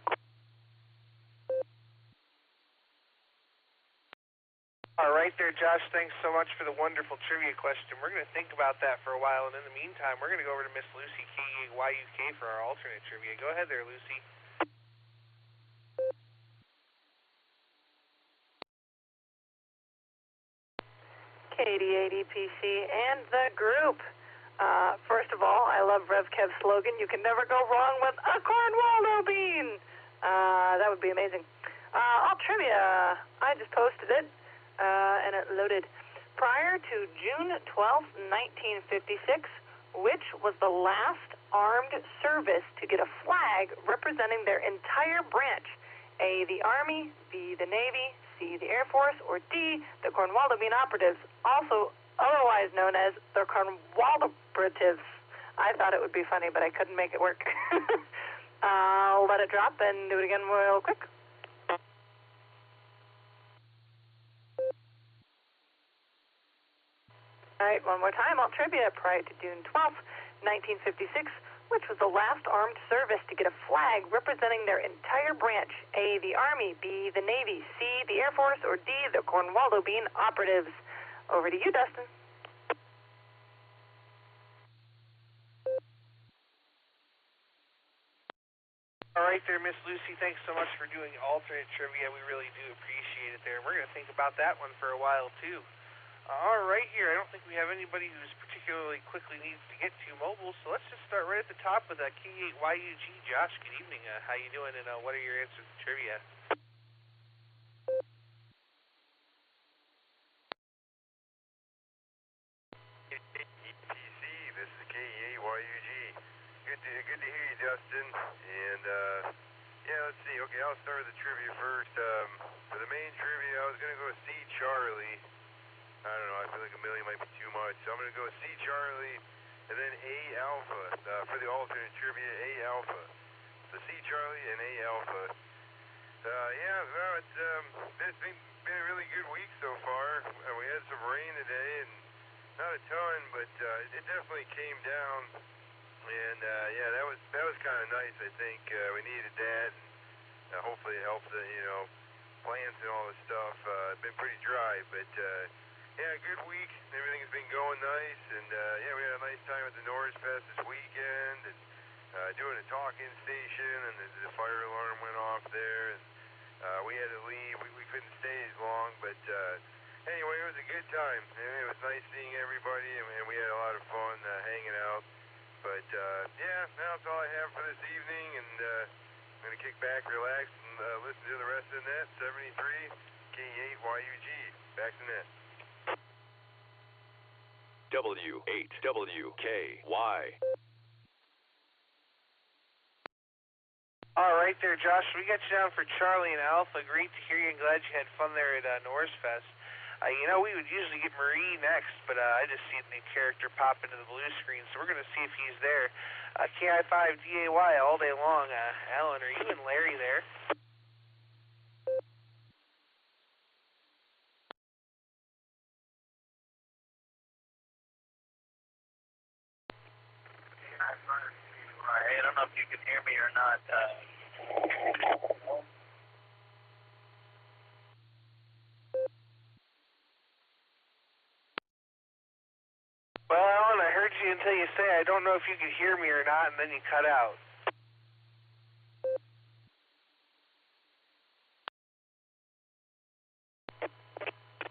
All right there, Josh. Thanks so much for the wonderful trivia question. We're going to think about that for a while, and in the meantime, we're going to go over to Miss Lucy KYUK for our alternate trivia. Go ahead there, Lucy. KD8EPC and the group. First of all, I love Rev Kev's slogan, you can never go wrong with a Cornwaldo bean. That would be amazing. All trivia, I just posted it, and it loaded. Prior to June 12th, 1956, which was the last armed service to get a flag representing their entire branch? A, the Army, B, the Navy, C, the Air Force, or D, the Cornwaldo Bean Operatives, also otherwise known as the Cornwaldo-operatives. I thought it would be funny, but I couldn't make it work. I'll let it drop and do it again real quick. All right, one more time. All trivia. Prior to June 12th, 1956, which was the last armed service to get a flag representing their entire branch? A, the Army, B, the Navy, C, the Air Force, or D, the Cornwaldo Bean Operatives. Over to you, Dustin. All right there, Miss Lucy. Thanks so much for doing alternate trivia. We really do appreciate it there. We're going to think about that one for a while, too. All right here, I don't think we have anybody who's particularly quickly needs to get to mobile, so let's just start right at the top with K8YUG. Josh, good evening. How you doing, and what are your answers to trivia? EPC, this is K8YUG. Good to hear you, Dustin. And yeah, let's see. Okay, I'll start with the trivia first. For the main trivia, I was going to go with C, Charlie. I don't know, I feel like a million might be too much. So I'm going to go C, Charlie, and then A, Alpha. For the alternate trivia, A, Alpha. So C, Charlie, and A, Alpha. Yeah, well, it's been a really good week so far. We had some rain today, and not a ton, but it definitely came down. And yeah, that was kind of nice, I think. We needed that, and hopefully it helped the, plants and all this stuff. It's been pretty dry, but yeah, good week. Everything's been going nice, and yeah, we had a nice time at the Norris Fest this weekend, and doing a talk-in station, and the fire alarm went off there, and we had to leave. We couldn't stay as long, but anyway, it was a good time. It was nice seeing everybody, and we had a lot of fun hanging out. But yeah, that's all I have for this evening, and I'm going to kick back, relax, and listen to the rest of the net. 73 K8YUG. Back to net. W8WKY. All right there, Josh. We got you down for Charlie and Alpha. Great to hear you, and glad you had fun there at Norris Fest. You know, we would usually get Marie next, but I just see a new character pop into the blue screen, so we're going to see if he's there. KI5DAY all day long. Alan, are you and Larry there? Hey, I don't know if you can hear me or not. Well, Alan, I heard you until you say, I don't know if you could hear me or not, and then you cut out.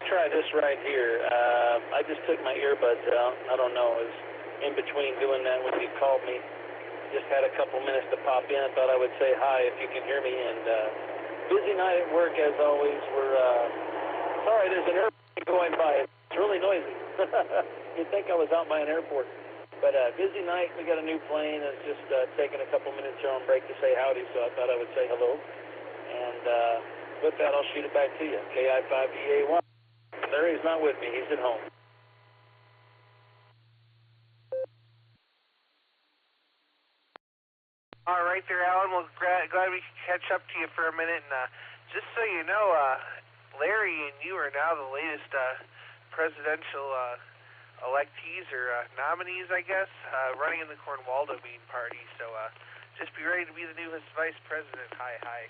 Try this right here. I just took my earbuds out. I don't know. I was in between doing that when you called me. Just had a couple minutes to pop in. I thought I would say hi if you can hear me. And busy night at work as always. We're sorry, there's an airplane going by. It's really noisy. You'd think I was out by an airport. But busy night. We got a new plane. It's just taking a couple minutes here on break to say howdy. So I thought I would say hello. And with that, I'll shoot it back to you. KI5DAY. Larry's not with me. He's at home. All right there, Alan. Well, glad we could catch up to you for a minute. And just so you know, Larry and you are now the latest presidential electees or nominees, I guess, running in the Cornwaldo Bean Party. So just be ready to be the newest vice president. Hi.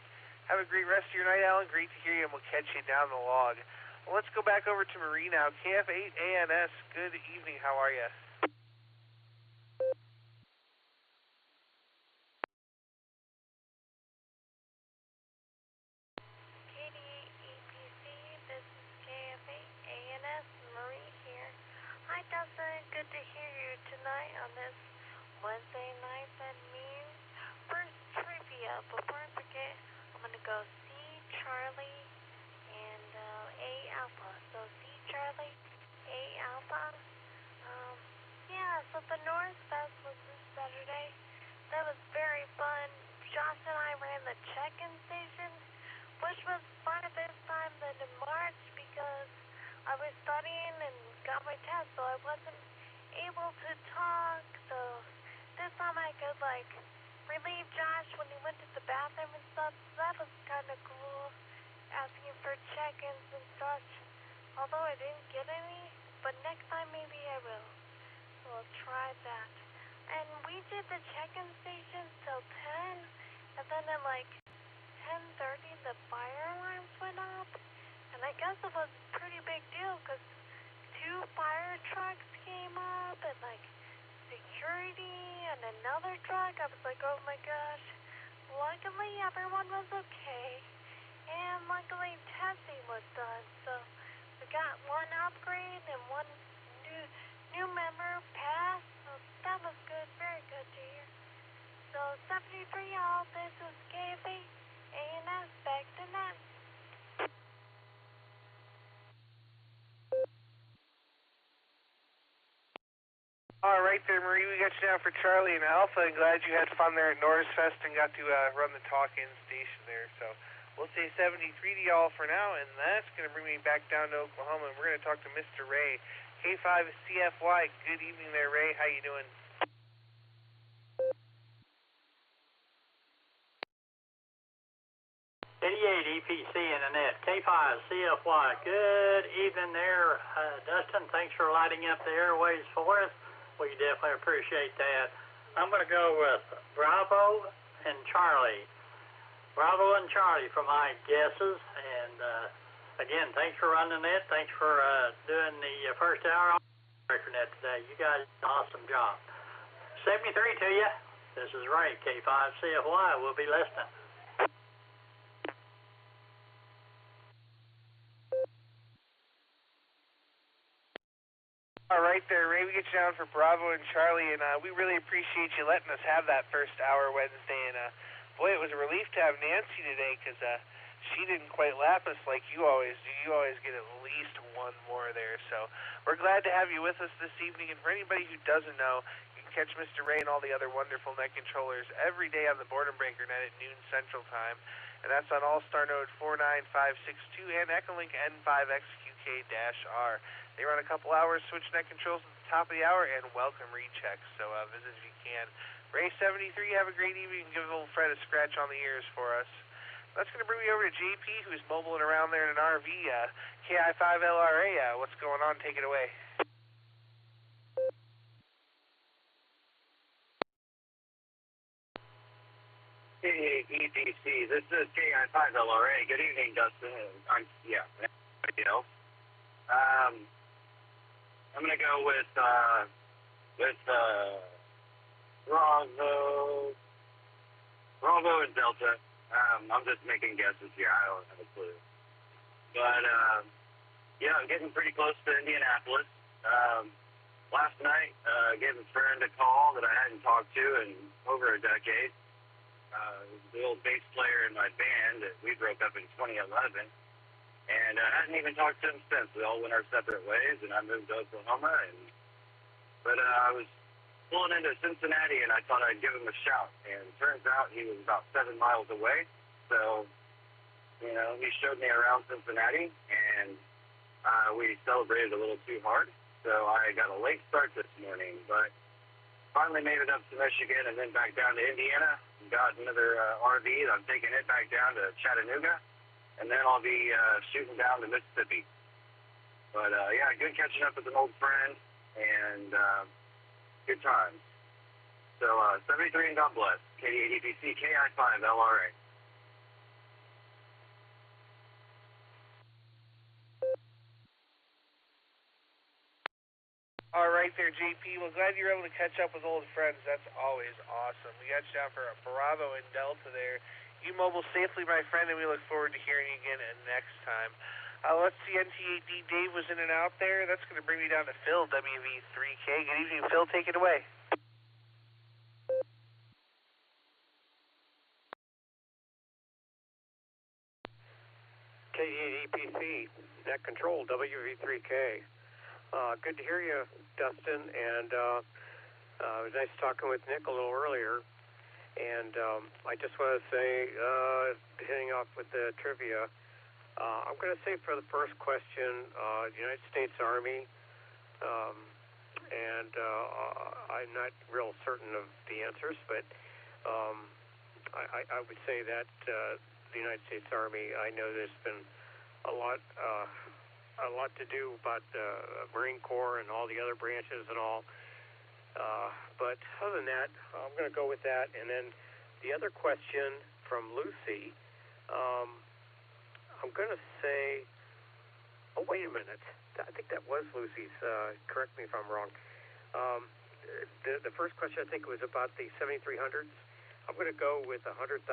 Have a great rest of your night, Alan. Great to hear you, and we'll catch you down the log. Well, let's go back over to Marie now. KF8ANS, good evening. How are you? Hi, Dustin. Good to hear you tonight on this Wednesday night. That means first trivia. Before I forget, I'm going to go C, Charlie, and A Alpha. So C, Charlie, A Alpha. So the North Fest was this Saturday. That was very fun. Josh and I ran the check-in station, which was funner this time than in March because I was studying and got my test, so I wasn't able to talk. So this time I could, relieve Josh when he went to the bathroom and stuff. So that was kind of cool, asking for check-ins and such. Although I didn't get any, but next time maybe I will. So I'll try that. And we did the check-in station till 10, and then at 10:30 the fire alarms went up. And I guess it was a pretty big deal because 2 fire trucks came up and security and another truck. I was like, oh my gosh. Luckily everyone was okay. And luckily testing was done. So we got 1 upgrade and 1 new member passed. So that was good. Very good to hear. So 73 y'all. This is KF8ANS. Back to net. All right there, Marie. We got you down for Charlie and Alpha, and glad you had fun there at Norris Fest and got to run the talk-in station there. So we'll say 73 to y'all for now, and that's going to bring me back down to Oklahoma, and we're going to talk to Mr. Ray. K5CFY, good evening there, Ray. How you doing? 88 EPC Internet, K5CFY. Good evening there, Dustin. Thanks for lighting up the airways for us. We definitely appreciate that. I'm going to go with Bravo and Charlie. Bravo and Charlie for my guesses. And again, thanks for running it. Thanks for doing the first hour on Internet today. You guys did an awesome job. 73 to you. This is Ray, K5CFY. We'll be listening. All right there, Ray. We get you down for Bravo and Charlie, and we really appreciate you letting us have that first hour Wednesday. And boy, it was a relief to have Nancy today because she didn't quite lap us like you always do. You always get at least 1 more there. So we're glad to have you with us this evening. And for anybody who doesn't know, you can catch Mr. Ray and all the other wonderful net controllers every day on the Boredom Breaker net at noon Central Time. And that's on Allstar Node 49562 and Echolink N5XQK VK-R. They run a couple hours, switch net controls at the top of the hour, and welcome rechecks. So visit if you can. Ray73, have a great evening. Give old Fred a scratch on the ears for us. That's going to bring me over to JP, who's mobiling around there in an RV. KI5LRA, what's going on? Take it away. EDC, this is KI5LRA. Good evening, Dustin. I'm going to go with Bravo and Delta. I'm just making guesses here. I don't have a clue. But, I'm getting pretty close to Indianapolis. Last night, gave a friend a call that I hadn't talked to in over a decade. The old bass player in my band that we broke up in 2011. And I hadn't even talked to him since. We all went our separate ways, and I moved to Oklahoma. But I was pulling into Cincinnati, and I thought I'd give him a shout. And it turns out he was about 7 miles away. So, he showed me around Cincinnati, and we celebrated a little too hard. So I got a late start this morning, but finally made it up to Michigan and then back down to Indiana. Got another RV. I'm taking it back down to Chattanooga, and then I'll be shooting down to Mississippi. But, good catching up with an old friend, and good times. So, 73 and God bless. KD8EPC, KI5LRA. All right there, JP. Well, glad you're able to catch up with old friends. That's always awesome. We got you down for a Bravo and Delta there. You mobile safely, my friend, and we look forward to hearing you again next time. Let's see, NT8D Dave was in and out there. That's going to bring me down to Phil, WV3K. Good evening, Phil. Take it away. KD8EPC, net control, WV3K. Good to hear you, Dustin, and it was nice talking with Nick a little earlier. And I just want to say, hitting off with the trivia, I'm going to say for the first question, United States Army, and I'm not real certain of the answers, but I would say that the United States Army, I know there's been a lot to do about the Marine Corps and all the other branches and all. But other than that, I'm going to go with that. And then the other question from Lucy, I'm going to say, oh, wait a minute. I think that was Lucy's. Correct me if I'm wrong. The first question, I think, was about the 7300s. I'm going to go with 100,000.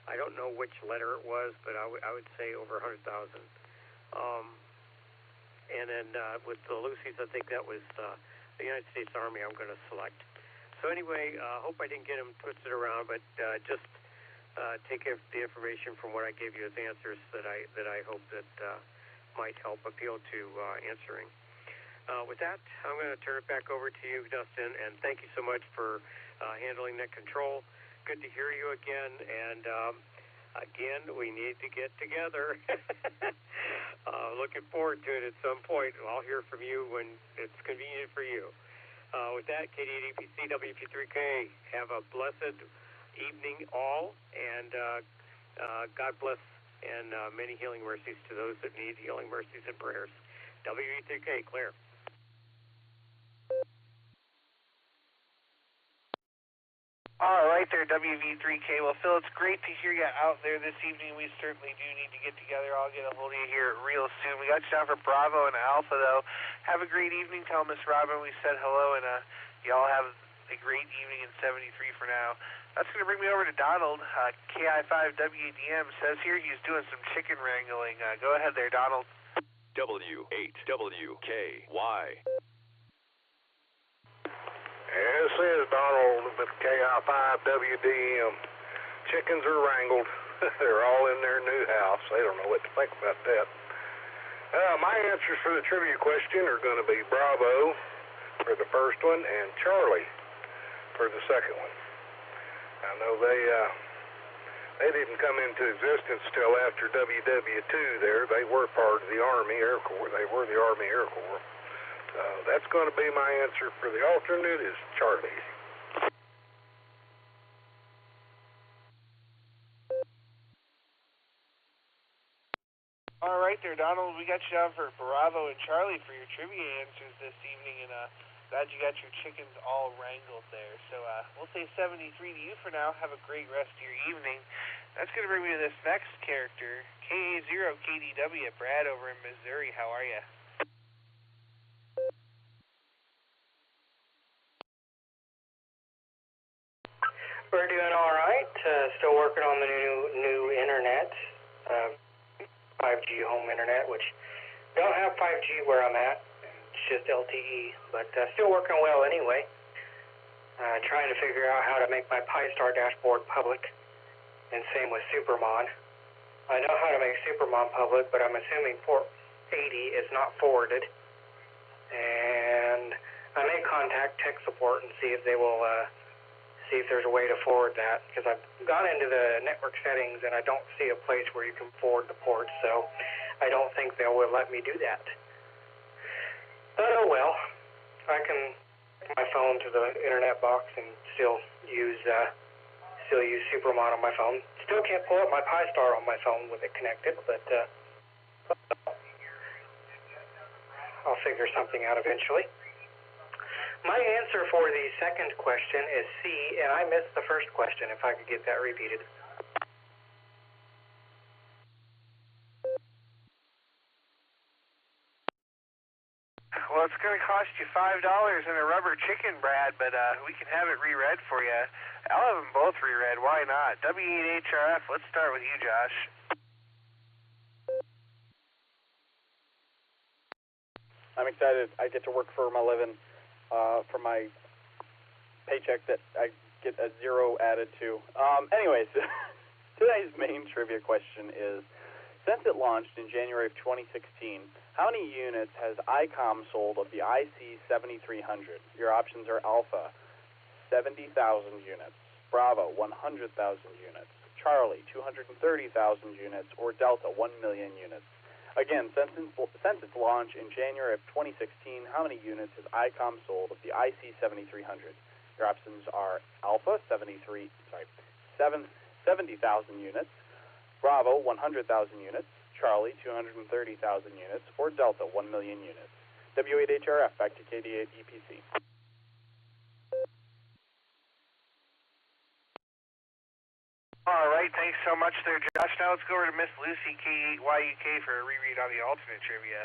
I don't know which letter it was, but I would say over 100,000. And then with the Lucy's, I think that was the United States Army I'm going to select. So anyway, hope I didn't get them twisted around, but just take the information from what I gave you as answers that I hope that might help appeal to answering. With that, I'm going to turn it back over to you, Dustin, and thank you so much for handling net control. Good to hear you again, and again, we need to get together. Looking forward to it at some point. I'll hear from you when it's convenient for you. With that, KD8EPC, WP3K, have a blessed evening all, and God bless and many healing mercies to those that need healing mercies and prayers. WP3K, clear. All right there, WV3K. Well, Phil, it's great to hear you out there this evening. We certainly do need to get together. I'll get a hold of you here real soon. We got you down for Bravo and Alpha, though. Have a great evening. Tell Miss Robin we said hello, and y'all have a great evening in 73 for now. That's going to bring me over to Donald. KI5WDM says here he's doing some chicken wrangling. Go ahead there, Donald. W8WKY. This is Donald with KI5WDM. Chickens are wrangled. They're all in their new house. They don't know what to think about that. My answers for the trivia question are going to be Bravo for the first one and Charlie for the second one. I know they They didn't come into existence till after WW2 there. They were part of the Army Air Corps. They were the Army Air Corps. That's going to be my answer for the alternate is Charlie. All right there, Donald. We got you down for Bravo and Charlie for your trivia answers this evening, and glad you got your chickens all wrangled there. So we'll say 73 to you for now. Have a great rest of your evening. That's going to bring me to this next character, KA0KDW, Brad over in Missouri. How are you? We're doing all right. Still working on the new internet, 5G home internet, which don't have 5G where I'm at. It's just LTE, but still working well anyway. Trying to figure out how to make my Pi-Star dashboard public, and same with Supermon. I know how to make Supermon public, but I'm assuming port 80 is not forwarded. And I may contact tech support and see if they will see if there's a way to forward that, because I've gone into the network settings and I don't see a place where you can forward the ports, so I don't think they will let me do that. But oh well, I can connect my phone to the internet box and still use Supermon on my phone. Still can't pull up my Pi-Star on my phone with it connected, but I'll figure something out eventually. My answer for the second question is C, and I missed the first question, if I could get that repeated. Well, it's going to cost you $5 and a rubber chicken, Brad, but we can have it reread for you. I'll have them both reread. Why not? W8HRF, let's start with you, Josh. I'm excited. I get to work for my living. For my paycheck that I get a zero added to. Anyways, today's main trivia question is, since it launched in January of 2016, how many units has ICOM sold of the IC7300? Your options are Alpha, 70,000 units, Bravo, 100,000 units, Charlie, 230,000 units, or Delta, 1 million units. Again, since its launch in January of 2016, how many units has ICOM sold of the IC7300? Your options are Alpha, 70,000 units, Bravo, 100,000 units, Charlie, 230,000 units, or Delta, 1 million units. W8HRF, back to KD8 EPC. All right, thanks so much there, Josh. Now let's go over to Miss Lucy, K8YUK, for a reread on the alternate trivia.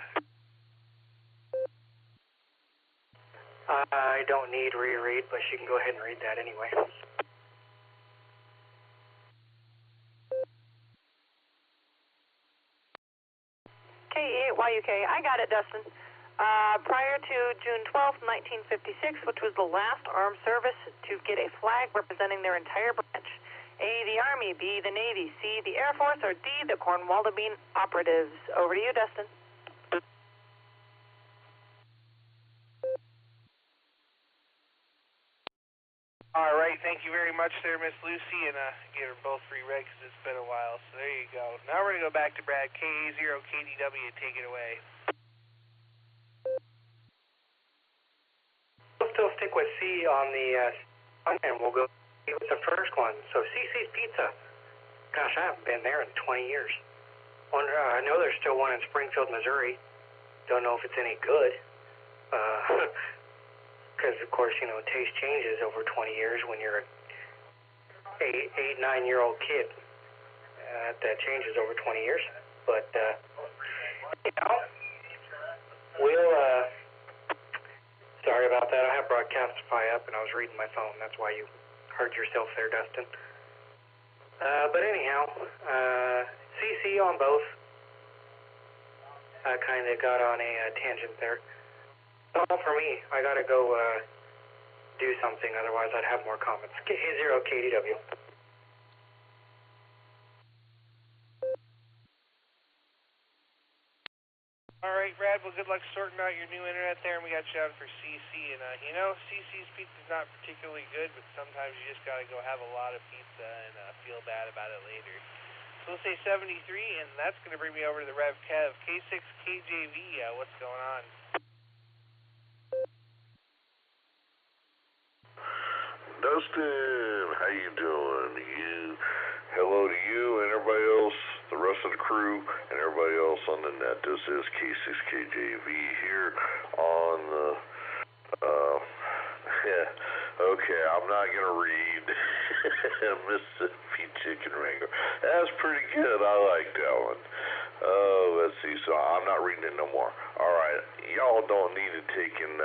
I don't need reread, but she can go ahead and read that anyway. K8YUK, I got it, Dustin. Prior to June 12th, 1956, which was the last armed service to get a flag representing their entire branch. A, the Army, B, the Navy, C, the Air Force, or D, the Cornwall Bean operatives. Over to you, Dustin. All right, thank you very much there, Miss Lucy, and get her both reread because it's been a while, so there you go. Now we're going to go back to Brad, KA0KDW, take it away. We'll still stick with C on the and we'll go with the first one. So CC's Pizza. Gosh, I haven't been there in 20 years. I know there's still one in Springfield, Missouri. Don't know if it's any good. Because, of course, you know, taste changes over 20 years when you're an 8, 9-year-old kid. That changes over 20 years. But, you know, we'll, sorry about that. I have Broadcastify up and I was reading my phone. That's why you heard yourself there, Dustin. But anyhow, CC on both. I kind of got on a tangent there. That's all for me. I got to go do something, otherwise I'd have more comments. K0KDW. All right, Brad, 5. Well, good luck sorting out your new internet there, and we got you out for CC. And, CC's pizza's not particularly good, but sometimes you just got to go have a lot of pizza and feel bad about it later. So we'll say 73, and that's going to bring me over to the Rev Kev. K6KJV, what's going on? Dustin, how you doing? Hello to you and everybody else, the rest of the crew, and everybody else on the net. This is K6KJV here on the, okay, I'm not going to read Mississippi Chicken Wrangler. That's pretty good. I like that one. Let's see, so I'm not reading it no more. All right, y'all don't need to take and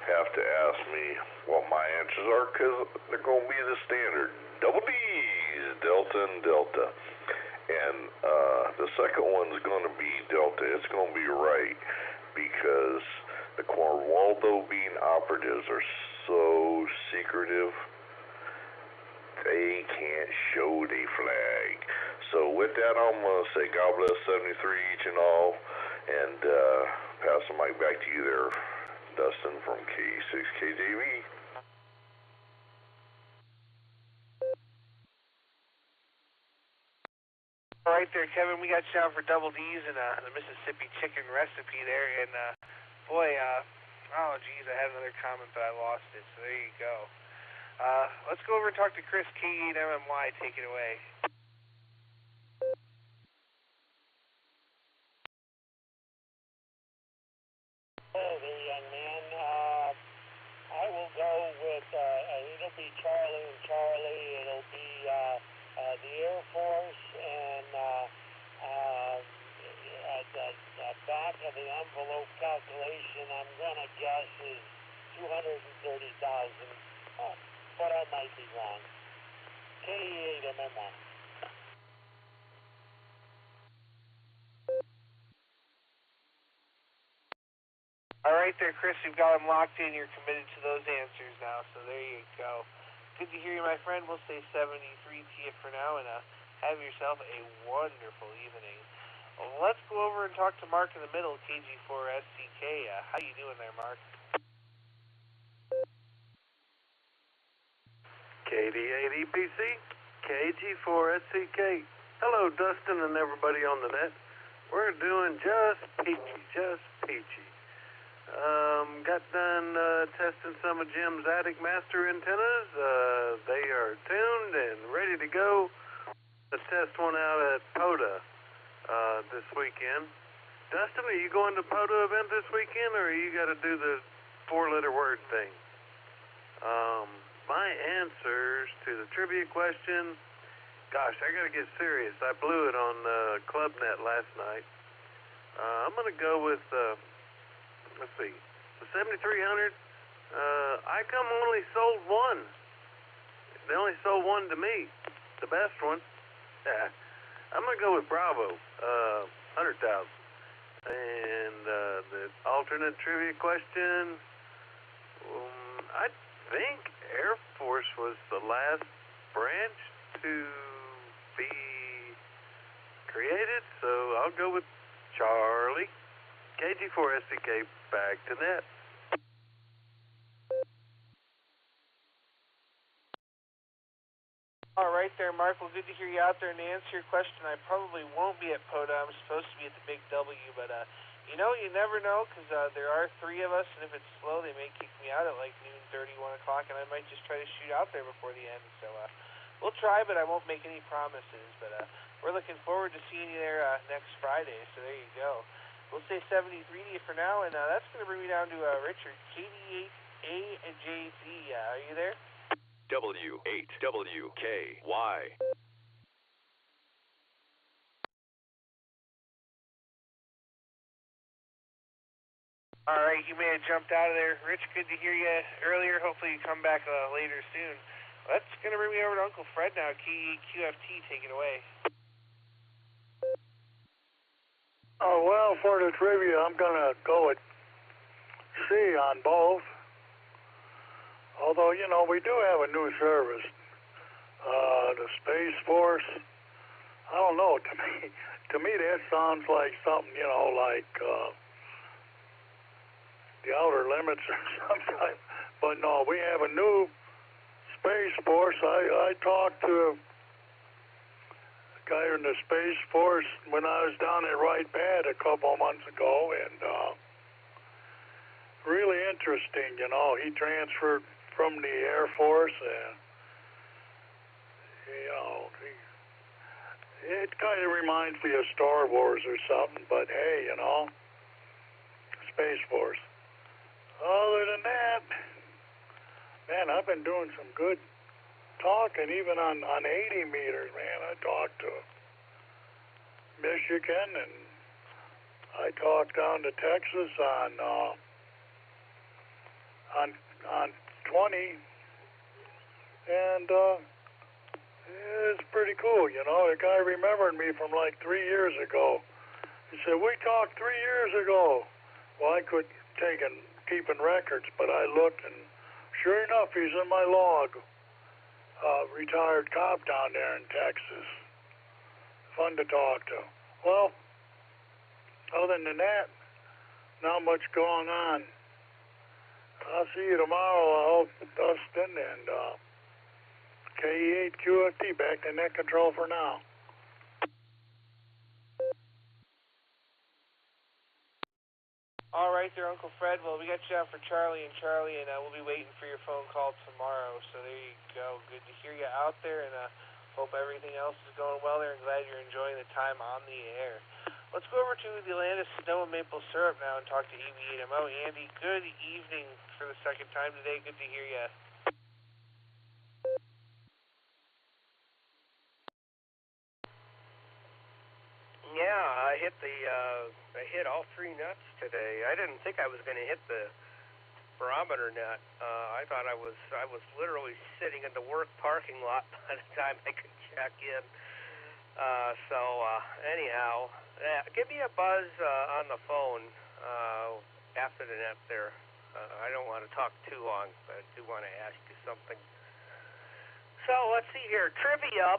have to ask me what my answers are, because they're going to be the standard. Double D's, Delta and Delta. And the second one's going to be Delta. It's going to be right, because the Cornwaldo Bean operatives are so secretive, they can't show the flag. So with that, I'm going to say God bless 73 each and all, and pass the mic back to you there, Dustin from K6KJV. All right there, Kevin. We got you out for Double D's and the Mississippi chicken recipe there. And, boy, oh, geez, I had another comment, but I lost it. So there you go. Let's go over and talk to Chris, K8MMY. Take it away. Hello there, young man. I will go with, it'll be Charlie and Charlie. It'll be the Air Force, and the back of the envelope calculation, I'm going to guess, is 230,000, but I might be wrong. K8MMY. All right there, Chris. You've got them locked in. You're committed to those answers now, so there you go. Good to hear you, my friend. We'll say 73 to you for now, and have yourself a wonderful evening. Let's go over and talk to Mark in the middle, KG4SCK. How you doing there, Mark? KD8EPC, KG4SCK. Hello, Dustin and everybody on the net. We're doing just peachy. Got done testing some of Jim's Attic Master antennas. They are tuned and ready to go. Let's test one out at POTA this weekend. Dustin, are you going to POTA event this weekend, or you got to do the 4-letter word thing? My answers to the trivia question, gosh, I got to get serious. I blew it on ClubNet last night. I'm going to go with, let's see, the 7300. ICOM only sold one. They only sold one to me, the best one. I'm going to go with Bravo, 100,000. And the alternate trivia question, I think Air Force was the last branch to be created, so I'll go with Charlie. KG4SDK, back to net. All right there, Mark. Well, good to hear you out there. And to answer your question, I probably won't be at POTA. I'm supposed to be at the Big W, but you never know, because there are 3 of us, and if it's slow, they may kick me out at like noon 30, 1 o'clock, and I might just try to shoot out there before the end. So we'll try, but I won't make any promises. But we're looking forward to seeing you there next Friday. So there you go. We'll say 73 to you for now, and that's going to bring me down to Richard, KD8AJZ. Are you there? W8WKY. All right, you may have jumped out of there. Rich, good to hear you earlier. Hopefully you come back later soon. That's going to bring me over to Uncle Fred now. QFT, take it away. Oh, well, for the trivia, I'm going to go with C on both. Although, we do have a new service. The Space Force, I don't know, to me that sounds like something, like the outer limits or something. But no, we have a new Space Force. I talked to a guy in the Space Force when I was down at Wright Pad a couple of months ago, and really interesting, you know. He transferred from the Air Force, and you know, it kind of reminds me of Star Wars or something, but hey, you know, Space Force. Other than that, man, I've been doing some good talking, even on 80 meters, man. I talked to Michigan, and I talked down to Texas on 20, and it's pretty cool, you know. The guy remembered me from like 3 years ago. He said, we talked 3 years ago. Well, I could keeping records, but I looked, and sure enough, he's in my log. Retired cop down there in Texas. Fun to talk to. Well, other than that, not much going on. I'll see you tomorrow, I hope, Dustin, and KE8QFT, back to net control for now. All right there, Uncle Fred. Well, we got you out for Charlie, and we'll be waiting for your phone call tomorrow. So there you go. Good to hear you out there, and hope everything else is going well there, and glad you're enjoying the time on the air. Let's go over to the land of snow and maple syrup now and talk to EB8MO. Andy, good evening for the second time today. Good to hear you. Yeah, I hit all three nuts today. I didn't think I was going to hit the barometer nut. I thought I was literally sitting in the work parking lot by the time I could check in. Anyhow, give me a buzz on the phone after the net there. I don't want to talk too long, but I do want to ask you something. So let's see here, trivia.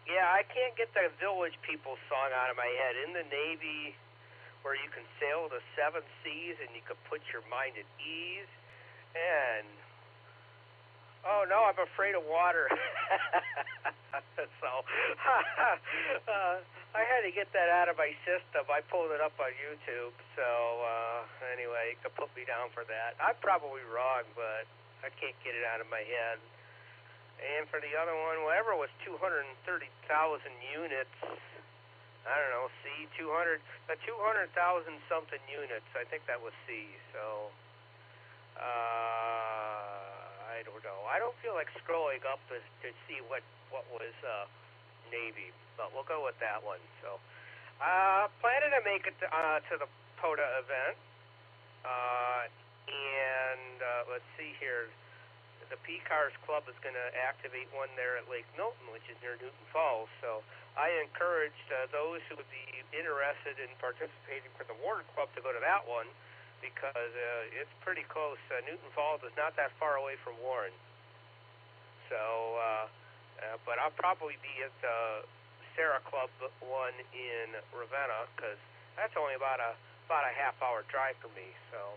Yeah, I can't get the Village People song out of my head. In the Navy, where you can sail the 7 seas and you can put your mind at ease. And, oh no, I'm afraid of water. So, I had to get that out of my system. I pulled it up on YouTube. So, anyway, you can put me down for that. I'm probably wrong, but I can't get it out of my head. And for the other one, whatever was 230,000 units, I don't know, C, 200,000 something units. I think that was C. So, I don't know. I don't feel like scrolling up to see what was Navy, but we'll go with that one. So, planning to make it to the POTA event, and let's see here. The P-Cars Club is going to activate one there at Lake Milton, which is near Newton Falls. So I encouraged those who would be interested in participating for the Warren Club to go to that one, because it's pretty close. Newton Falls is not that far away from Warren. So, but I'll probably be at the Sarah Club one in Ravenna, because that's only about a half-hour drive for me. So.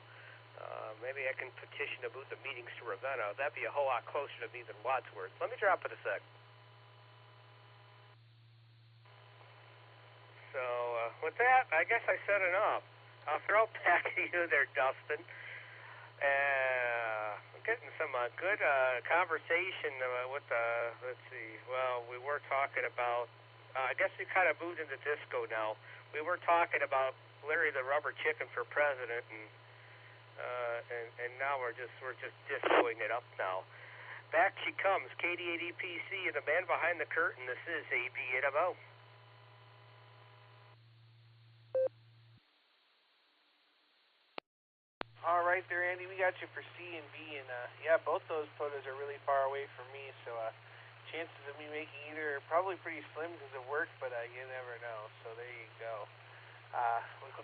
Maybe I can petition to move the meetings to Ravenna. That'd be a whole lot closer to me than Wadsworth. Let me drop it a sec. So, with that, I guess I said enough. I'll throw it back to you there, Dustin. I'm getting some good conversation with let's see, well, we were talking about, I guess we kind of moved into disco now. We were talking about Larry the Rubber Chicken for president, and now we're just discoing it up now. Back she comes, KD8EPC, and the man behind the curtain. This is AB8MO. All right there, Andy. We got you for C and B, and yeah, both those photos are really far away from me, so chances of me making either are probably pretty slim because of work, but you never know. So there you go.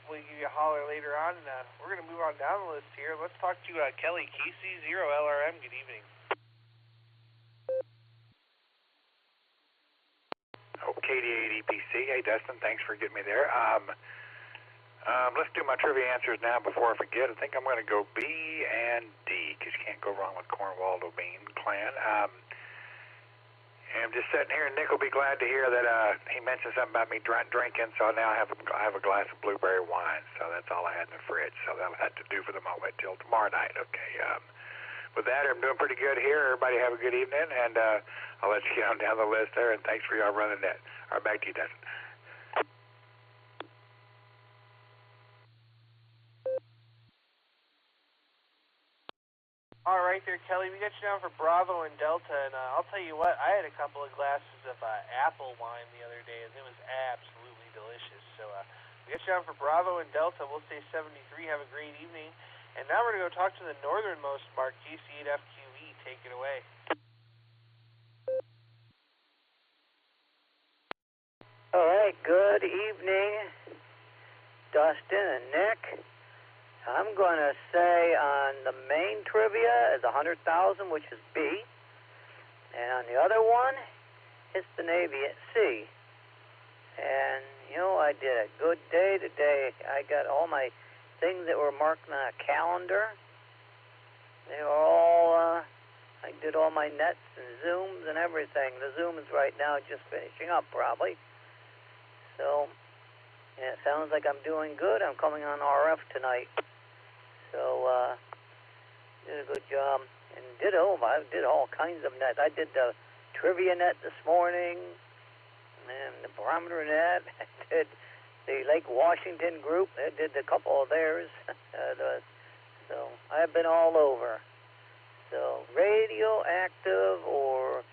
We'll give you a holler later on, and we're going to move on down the list here. Let's talk to Kelly Casey, 0LRM. Good evening. KD8EPC. Hey, Dustin, thanks for getting me there. Let's do my trivia answers now before I forget. I think I'm going to go B and D because you can't go wrong with Cornwall Bean Clan. And I'm just sitting here, and Nick will be glad to hear that he mentioned something about me drinking, so now I have a glass of blueberry wine. So that's all I had in the fridge. So that'll have to do for the moment till tomorrow night. Okay. With that, I'm doing pretty good here. Everybody have a good evening, and I'll let you get on down the list there. And thanks for y'all running that. All right, back to you, Dustin. All right there, Kelly. We got you down for Bravo and Delta, and I'll tell you what, I had a couple of glasses of apple wine the other day, and it was absolutely delicious. So we got you down for Bravo and Delta. We'll say 73. Have a great evening. And now we're going to go talk to the northernmost mark, KC8FQE. Take it away. All right, good evening, Dustin and Nick. I'm going to say on the main trivia is 100,000, which is B. And on the other one, it's the Navy at C. And, you know, I did a good day today. I got all my things that were marked on a calendar. They were all, I did all my nets and Zooms and everything. The Zoom is right now just finishing up, probably. So, yeah, it sounds like I'm doing good. I'm coming on RF tonight. So, did a good job. And I did all kinds of nets. I did the trivia net this morning, and the barometer net. I did the Lake Washington group. I did a couple of theirs. So, I've been all over. So, radio active or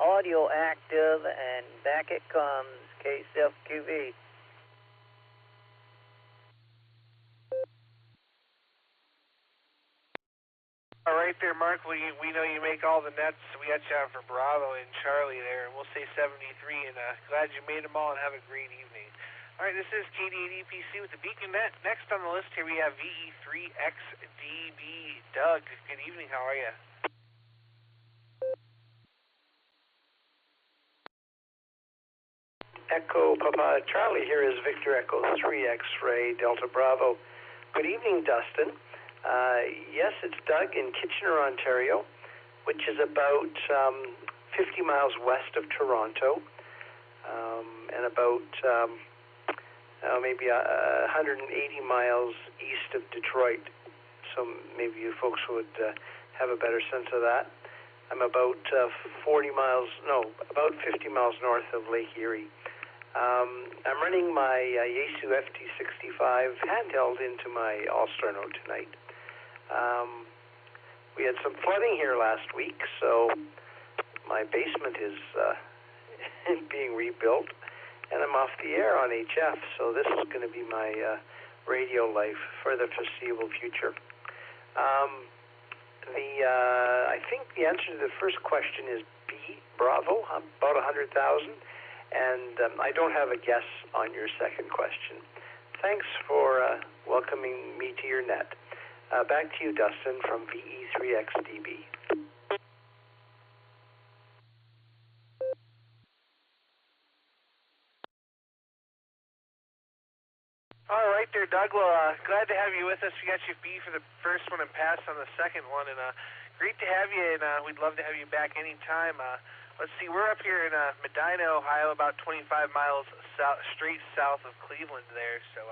audio active, and back it comes, KCFQV. All right there, Mark. We know you make all the nets. We got you out for Bravo and Charlie there, and we'll say 73. And glad you made them all, and have a great evening. All right, this is KD8EPC with the Beacon Net. Next on the list here we have VE3XDB. Doug, good evening. How are you? Echo Papa Charlie, here is Victor Echo 3 X-Ray Delta Bravo. Good evening, Dustin. Yes, it's Doug in Kitchener, Ontario, which is about 50 miles west of Toronto, and about maybe 180 miles east of Detroit. So maybe you folks would have a better sense of that. I'm about 50 miles north of Lake Erie. I'm running my Yaesu FT65 handheld into my Allstar Node tonight. We had some flooding here last week, so my basement is being rebuilt, and I'm off the air on HF, so this is going to be my radio life for the foreseeable future. I think the answer to the first question is B, Bravo, about 100,000, and I don't have a guess on your second question. Thanks for welcoming me to your net. Back to you, Dustin, from VE3XDB. All right there, Doug. Well, glad to have you with us. We got you B for the first one and pass on the second one, and great to have you, and we'd love to have you back anytime. Let's see, we're up here in Medina, Ohio, about 25 miles straight south of Cleveland there, so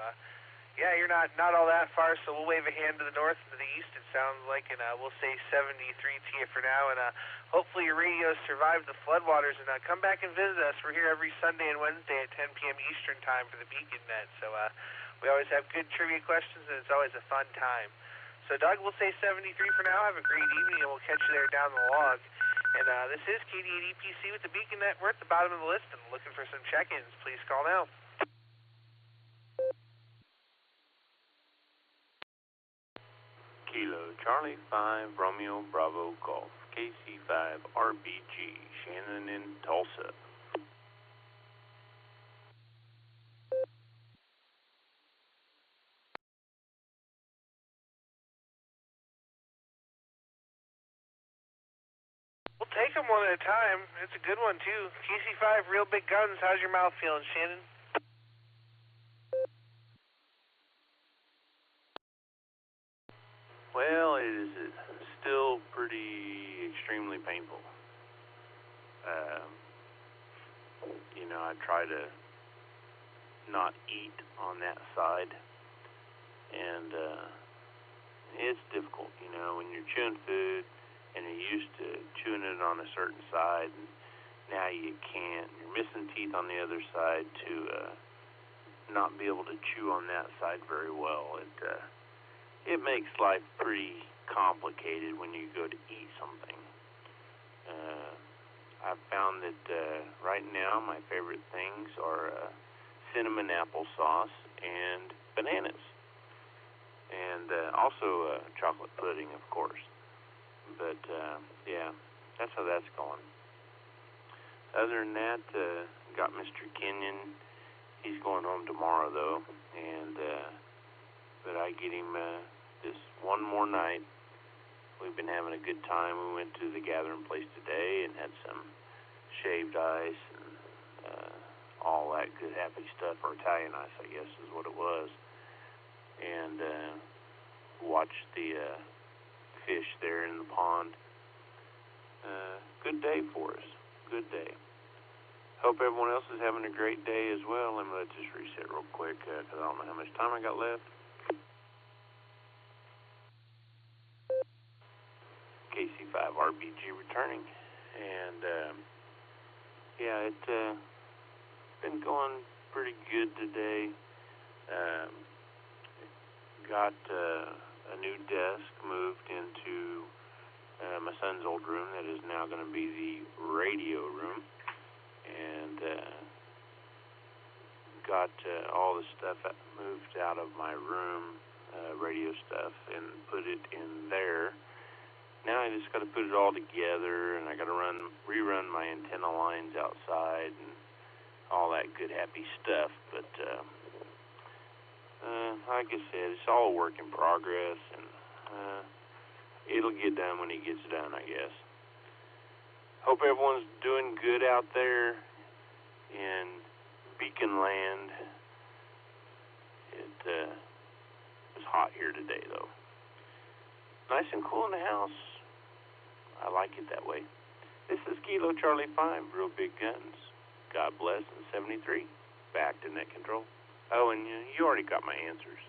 yeah, you're not all that far, so we'll wave a hand to the north and to the east, it sounds like, and we'll say 73 to you for now, and hopefully your radio survived the floodwaters, and come back and visit us. We're here every Sunday and Wednesday at 10 p.m. Eastern Time for the Beacon Net, so we always have good trivia questions, and it's always a fun time. So, Doug, we'll say 73 for now. Have a great evening, and we'll catch you there down the log. And this is KD8EPC with the Beacon Net. We're at the bottom of the list and looking for some check-ins. Please call now. Kilo Charlie 5 Romeo Bravo Golf KC5 RBG Shannon in Tulsa. We'll take them one at a time. It's a good one, too. KC5, real big guns. How's your mouth feeling, Shannon? Well, it is still pretty extremely painful. I try to not eat on that side, and it's difficult, when you're chewing food and you're used to chewing it on a certain side, and now you can't. You're missing teeth on the other side to not be able to chew on that side very well. It makes life pretty complicated when you go to eat something. I've found that right now my favorite things are cinnamon applesauce and bananas, and also chocolate pudding, of course. But yeah, that's how that's going. Other than that, got Mr. Kenyon. He's going home tomorrow, though, and but I get him this one more night. We've been having a good time. We went to the gathering place today and had some shaved ice and all that good happy stuff, or Italian ice, I guess, is what it was. And watched the fish there in the pond. Good day for us. Good day. Hope everyone else is having a great day as well. Let me just reset real quick because I don't know how much time I got left. KC5 RBG returning, and yeah, it's been going pretty good today. Got a new desk moved into my son's old room that is now going to be the radio room, and got all the stuff moved out of my room, radio stuff, and put it in there. Now I just got to put it all together, and I got to rerun my antenna lines outside and all that good happy stuff. But like I said, it's all a work in progress, and it'll get done when it gets done, I guess. Hope everyone's doing good out there in Beacon Land. It was hot here today, though. Nice and cool in the house. I like it that way. This is Kilo Charlie 5, Real Big Guns. God bless, and 73. Back to net control. Oh, and you already got my answers.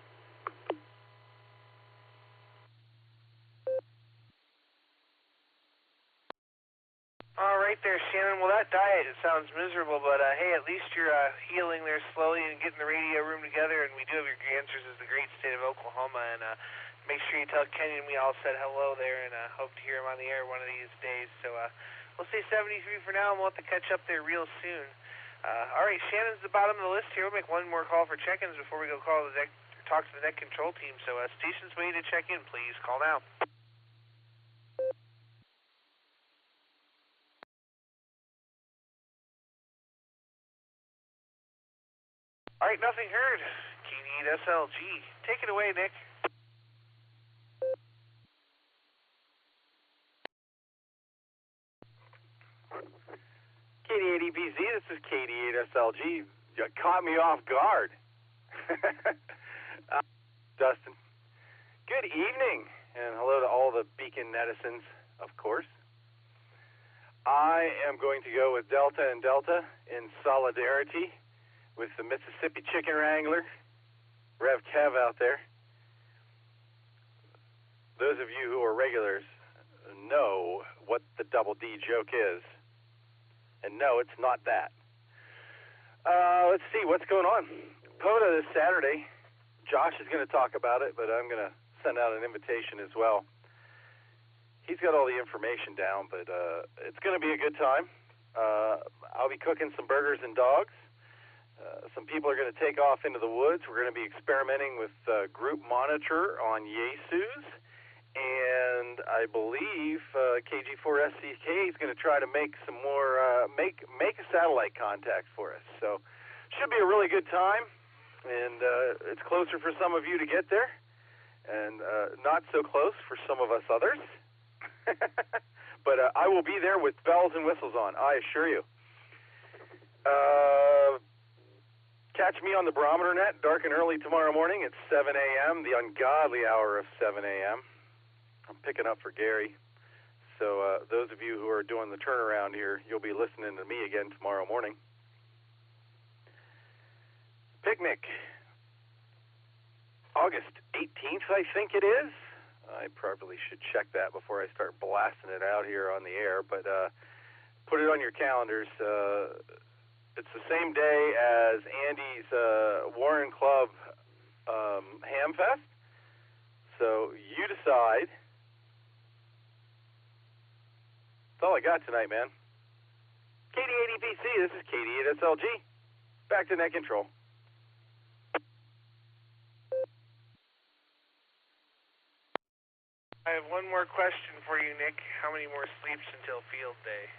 All right there, Shannon. Well, that diet, it sounds miserable, but hey, at least you're healing there slowly and getting the radio room together, and we do have your answers as the great state of Oklahoma, and make sure you tell Kenyon we all said hello there, and hope to hear him on the air one of these days. So we'll say 73 for now, and we'll have to catch up there real soon. All right, Shannon's the bottom of the list here. We'll make one more call for check-ins before we go talk to the net control team. So stations waiting to check in, please. Call now. All right, nothing heard. KD8 SLG. Take it away, Nick. KD8 EPZ, this is KD8 SLG. You caught me off guard. Dustin. Good evening, and hello to all the Beacon netizens, of course. I am going to go with Delta and Delta in solidarity with the Mississippi Chicken Wrangler, Rev Kev out there. Those of you who are regulars know what the Double D joke is. And no, it's not that. Let's see, what's going on? POTA this Saturday. Josh is going to talk about it, but I'm going to send out an invitation as well. He's got all the information down, but it's going to be a good time. I'll be cooking some burgers and dogs. Some people are going to take off into the woods. We're going to be experimenting with Group Monitor on Yesus. And I believe KG4SCK is going to try to make some more, make a satellite contact for us. So should be a really good time. And it's closer for some of you to get there. And not so close for some of us others. But I will be there with bells and whistles on, I assure you. Catch me on the barometer net, dark and early tomorrow morning at 7 a.m., the ungodly hour of 7 a.m. I'm picking up for Gary. So those of you who are doing the turnaround here, you'll be listening to me again tomorrow morning. Picnic, August 18th, I think it is. I probably should check that before I start blasting it out here on the air, but put it on your calendars. It's the same day as Andy's Warren Club Ham Fest. So you decide. That's all I got tonight, man. KD80PC, this is KD8SLG. Back to net control. I have one more question for you, Nick. How many more sleeps until field day?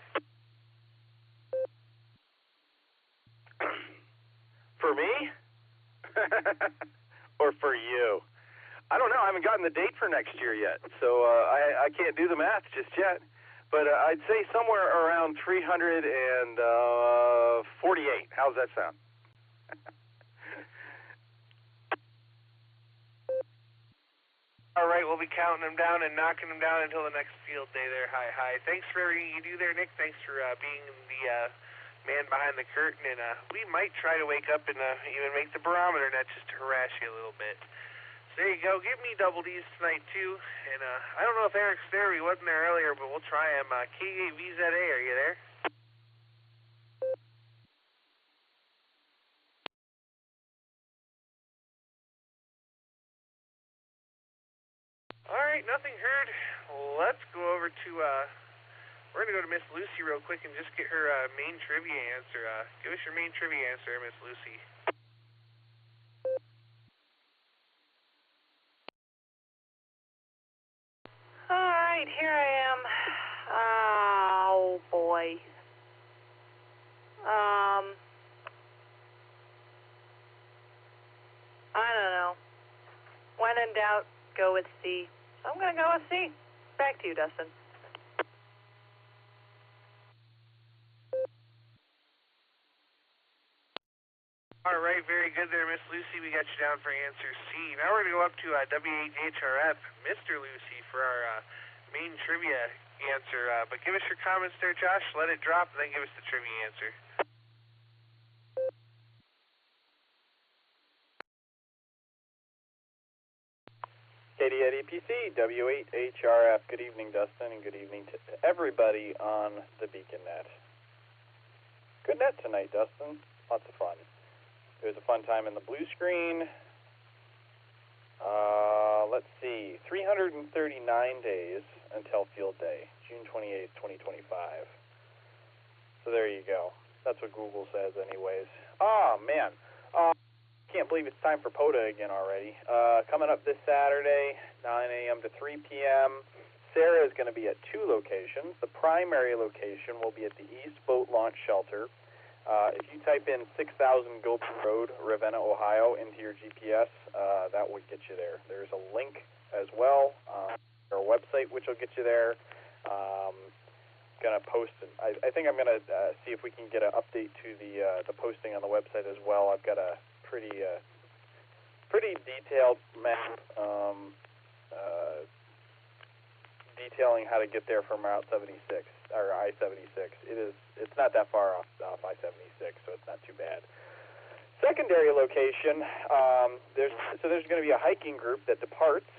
For me? Or for you? I don't know. I haven't gotten the date for next year yet, so I can't do the math just yet. But I'd say somewhere around 348. How's that sound? All right, we'll be counting them down and knocking them down until the next field day there. Hi. Thanks for everything you do there, Nick. Thanks for being the man behind the curtain. And we might try to wake up and even make the barometer net just to harass you a little bit. So there you go. Give me double D's tonight, too. And I don't know if Eric's there. He wasn't there earlier, but we'll try him. K8VZA, are you there? All right, nothing heard. Let's go over to, we're going to go to Miss Lucy real quick and just get her main trivia answer. Give us your main trivia answer, Miss Lucy. All right, here I am. Oh, boy. I don't know. When in doubt, go with C. So I'm going to go with C. Back to you, Dustin. All right, very good there, Miss Lucy. We got you down for answer C. Now we're going to go up to W8HRF, Mr. Lucy, for our main trivia answer. But give us your comments there, Josh. Let it drop, and then give us the trivia answer. KD80PC, W8HRF. Good evening, Dustin, and good evening to everybody on the Beacon Net. Good net tonight, Dustin. Lots of fun. It was a fun time in the blue screen. Let's see, 339 days until field day, June 28th, 2025. So there you go. That's what Google says anyways. Oh, man. Can't believe it's time for POTA again already. Coming up this Saturday, 9 a.m. to 3 p.m., Sarah is going to be at two locations. The primary location will be at the East Boat Launch Shelter. If you type in 6000 Gilpin Road, Ravenna, Ohio, into your GPS, that would get you there. There's a link as well, our website, which will get you there. Going to post, I think I'm going to see if we can get an update to the posting on the website as well. I've got a pretty detailed map detailing how to get there from Route 76 or I-76. It's not that far off I-76, so it's not too bad. Secondary location, there's going to be a hiking group that departs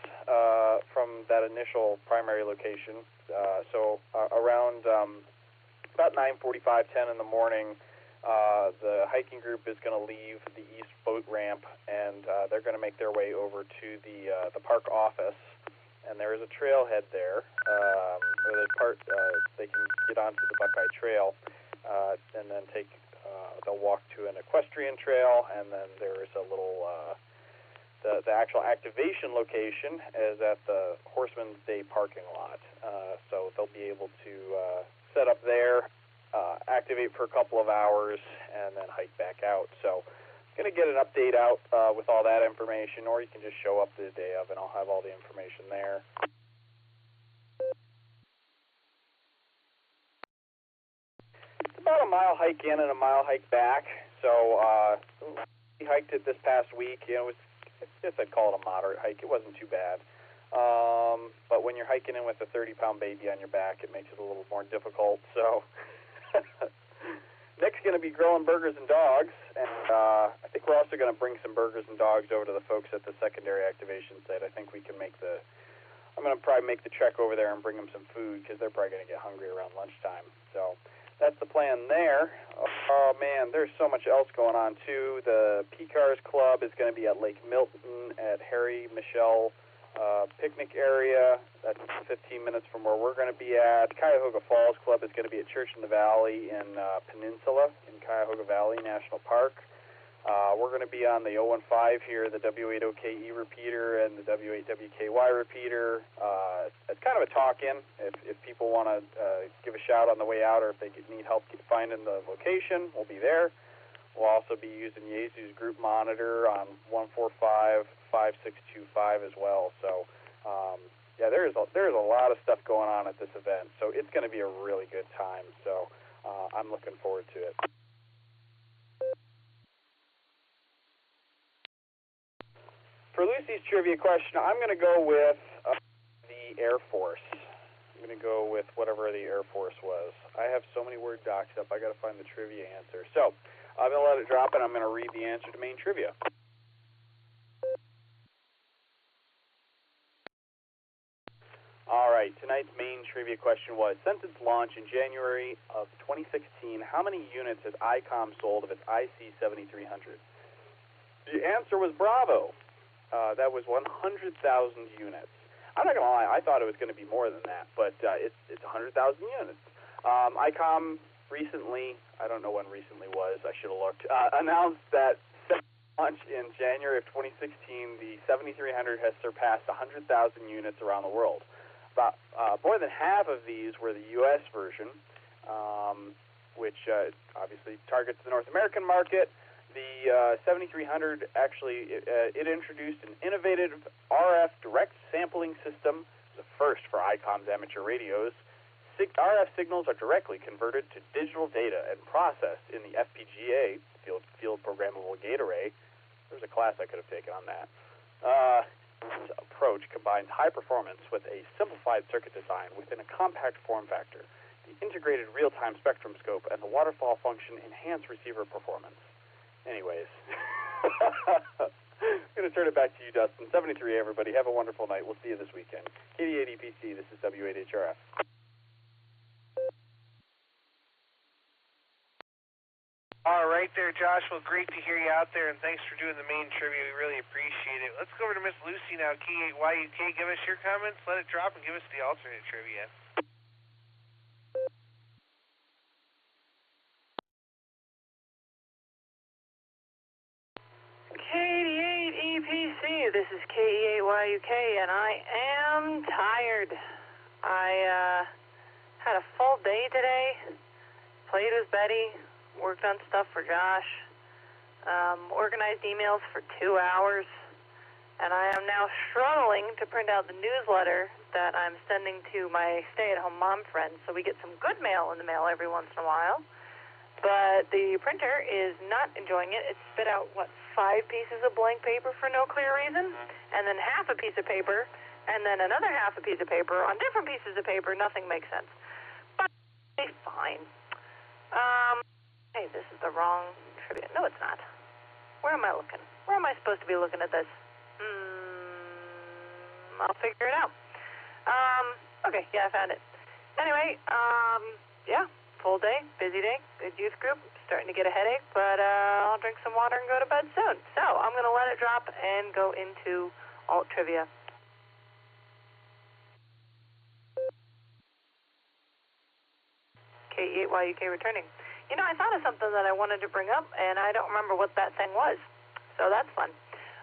from that initial primary location. Around about 9:45, 10 in the morning, the hiking group is going to leave the East Boat Ramp, and they're going to make their way over to the park office. And there is a trailhead there, where they can get onto the Buckeye Trail, and then they'll walk to an equestrian trail, and then there is a little, the actual activation location is at the Horseman's Day parking lot. So they'll be able to set up there, activate for a couple of hours, and then hike back out. So going to get an update out with all that information, or you can just show up the day of, and I'll have all the information there. It's about a mile hike in and a mile hike back. So we hiked it this past week. You know, I guess I'd call it a moderate hike. It wasn't too bad. But when you're hiking in with a 30-pound baby on your back, it makes it a little more difficult. So Nick's going to be grilling burgers and dogs, and I think we're also going to bring some burgers and dogs over to the folks at the secondary activation site. I think we can I'm going to probably make the trek over there and bring them some food because they're probably going to get hungry around lunchtime. So that's the plan there. Oh, man, there's so much else going on, too. The P-Cars Club is going to be at Lake Milton at Harry Michelle picnic area. That's 15 minutes from where we're going to be at. Cuyahoga Falls Club is going to be at Church in the Valley in Peninsula in Cuyahoga Valley National Park. We're going to be on the 015 here, the W80KE repeater and the W8WKY repeater. It's kind of a talk-in if people want to give a shout on the way out, or if they need help finding the location, we'll be there. We'll also be using Yezu's group monitor on 145-5625 as well. So, yeah, there's a lot of stuff going on at this event. So it's going to be a really good time. So I'm looking forward to it. For Lucy's trivia question, I'm going to go with the Air Force. I'm going to go with whatever the Air Force was. I have so many Word docs up, I got to find the trivia answer. So I'm going to let it drop, and I'm going to read the answer to main trivia. All right, tonight's main trivia question was, since its launch in January of 2016, how many units has ICOM sold of its IC7300? The answer was Bravo. That was 100,000 units. I'm not going to lie, I thought it was going to be more than that, but it's 100,000 units. ICOM recently, I don't know when recently was, I should have looked, announced that since launch in January of 2016, the 7300 has surpassed 100,000 units around the world. About more than half of these were the U.S. version, which obviously targets the North American market. The 7300 actually, it introduced an innovative RF direct sampling system, the first for ICOM's amateur radios. RF signals are directly converted to digital data and processed in the FPGA, Field Programmable Gate Array. There's a class I could have taken on that. This approach combines high performance with a simplified circuit design within a compact form factor. The integrated real-time spectrum scope and the waterfall function enhance receiver performance. Anyways, I'm going to turn it back to you, Dustin. 73, everybody. Have a wonderful night. We'll see you this weekend. KD8EPC, this is W8HRF. All right there, Josh. Well, great to hear you out there, and thanks for doing the main trivia. We really appreciate it. Let's go over to Miss Lucy now, K8YUK. Give us your comments, let it drop, and give us the alternate trivia. KD8EPC, this is KE8YUK, and I am tired. I had a full day today, played with Betty, worked on stuff for Josh, organized emails for 2 hours, and I am now struggling to print out the newsletter that I'm sending to my stay-at-home mom friends, so we get some good mail in the mail every once in a while. But the printer is not enjoying it. It spit out, 5 pieces of blank paper for no clear reason, and then half a piece of paper, and then another half a piece of paper on different pieces of paper. Nothing makes sense. But it's fine. Hey, this is the wrong trivia. No, it's not. Where am I looking? Where am I supposed to be looking at this? I'll figure it out. Okay, yeah, I found it. Anyway, yeah, full day, busy day, good youth group. Starting to get a headache, but I'll drink some water and go to bed soon. So I'm going to let it drop and go into alt trivia. K8YUK returning. You know, I thought of something that I wanted to bring up, and I don't remember what that thing was. So that's fun.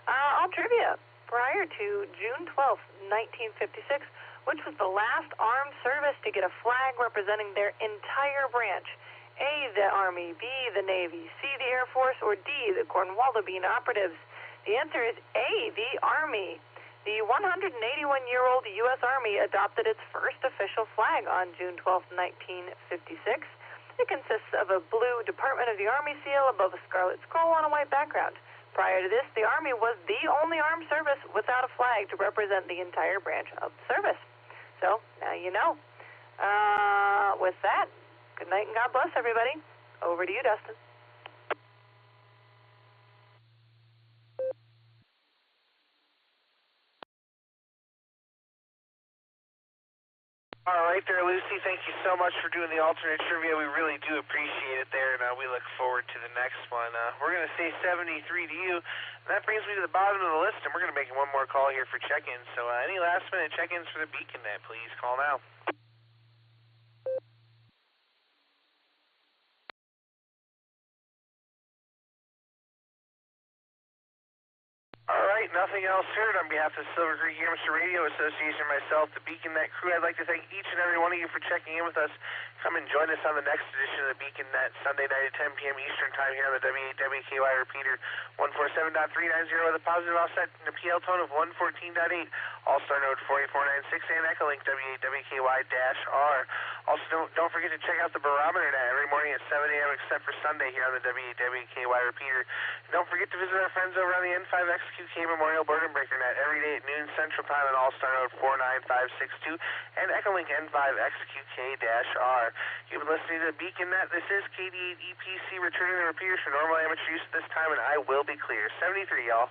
Alt trivia. Prior to June 12th, 1956, which was the last armed service to get a flag representing their entire branch. A, the Army, B, the Navy, C, the Air Force, or D, the Cornwallis operatives? The answer is A, the Army. The 181-year-old U.S. Army adopted its first official flag on June 12, 1956. It consists of a blue Department of the Army seal above a scarlet scroll on a white background. Prior to this, the Army was the only armed service without a flag to represent the entire branch of the service. So, now you know. With that, good night and God bless everybody. Over to you, Dustin. All right there, Lucy. Thank you so much for doing the alternate trivia. We really do appreciate it there, and we look forward to the next one. We're going to say 73 to you. And that brings me to the bottom of the list, and we're going to make one more call here for check-ins. So any last-minute check-ins for the Beacon Net, please call now. All right, nothing else heard. On behalf of Silvercreek Amateur Radio Association, myself, the Beacon Net crew, I'd like to thank each and every one of you for checking in with us. Come and join us on the next edition of the Beacon Net, Sunday night at 10 p.m. Eastern Time here on the WKY repeater, 147.390 with a positive offset and a PL tone of 114.8. Allstar Node 48496 and Echolink WKY-R. Also, don't forget to check out the barometer net every morning at 7 a.m. except for Sunday here on the WKY repeater. And don't forget to visit our friends over on the N5XQK Memorial Burden Breaker net every day at noon Central Time on Allstar Node 49562 and Echolink N5XQK-R. You've been listening to the Beacon Net. This is KD8EPC returning the repeaters for normal amateur use at this time, and I will be clear. 73, y'all.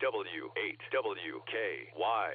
W8WKY.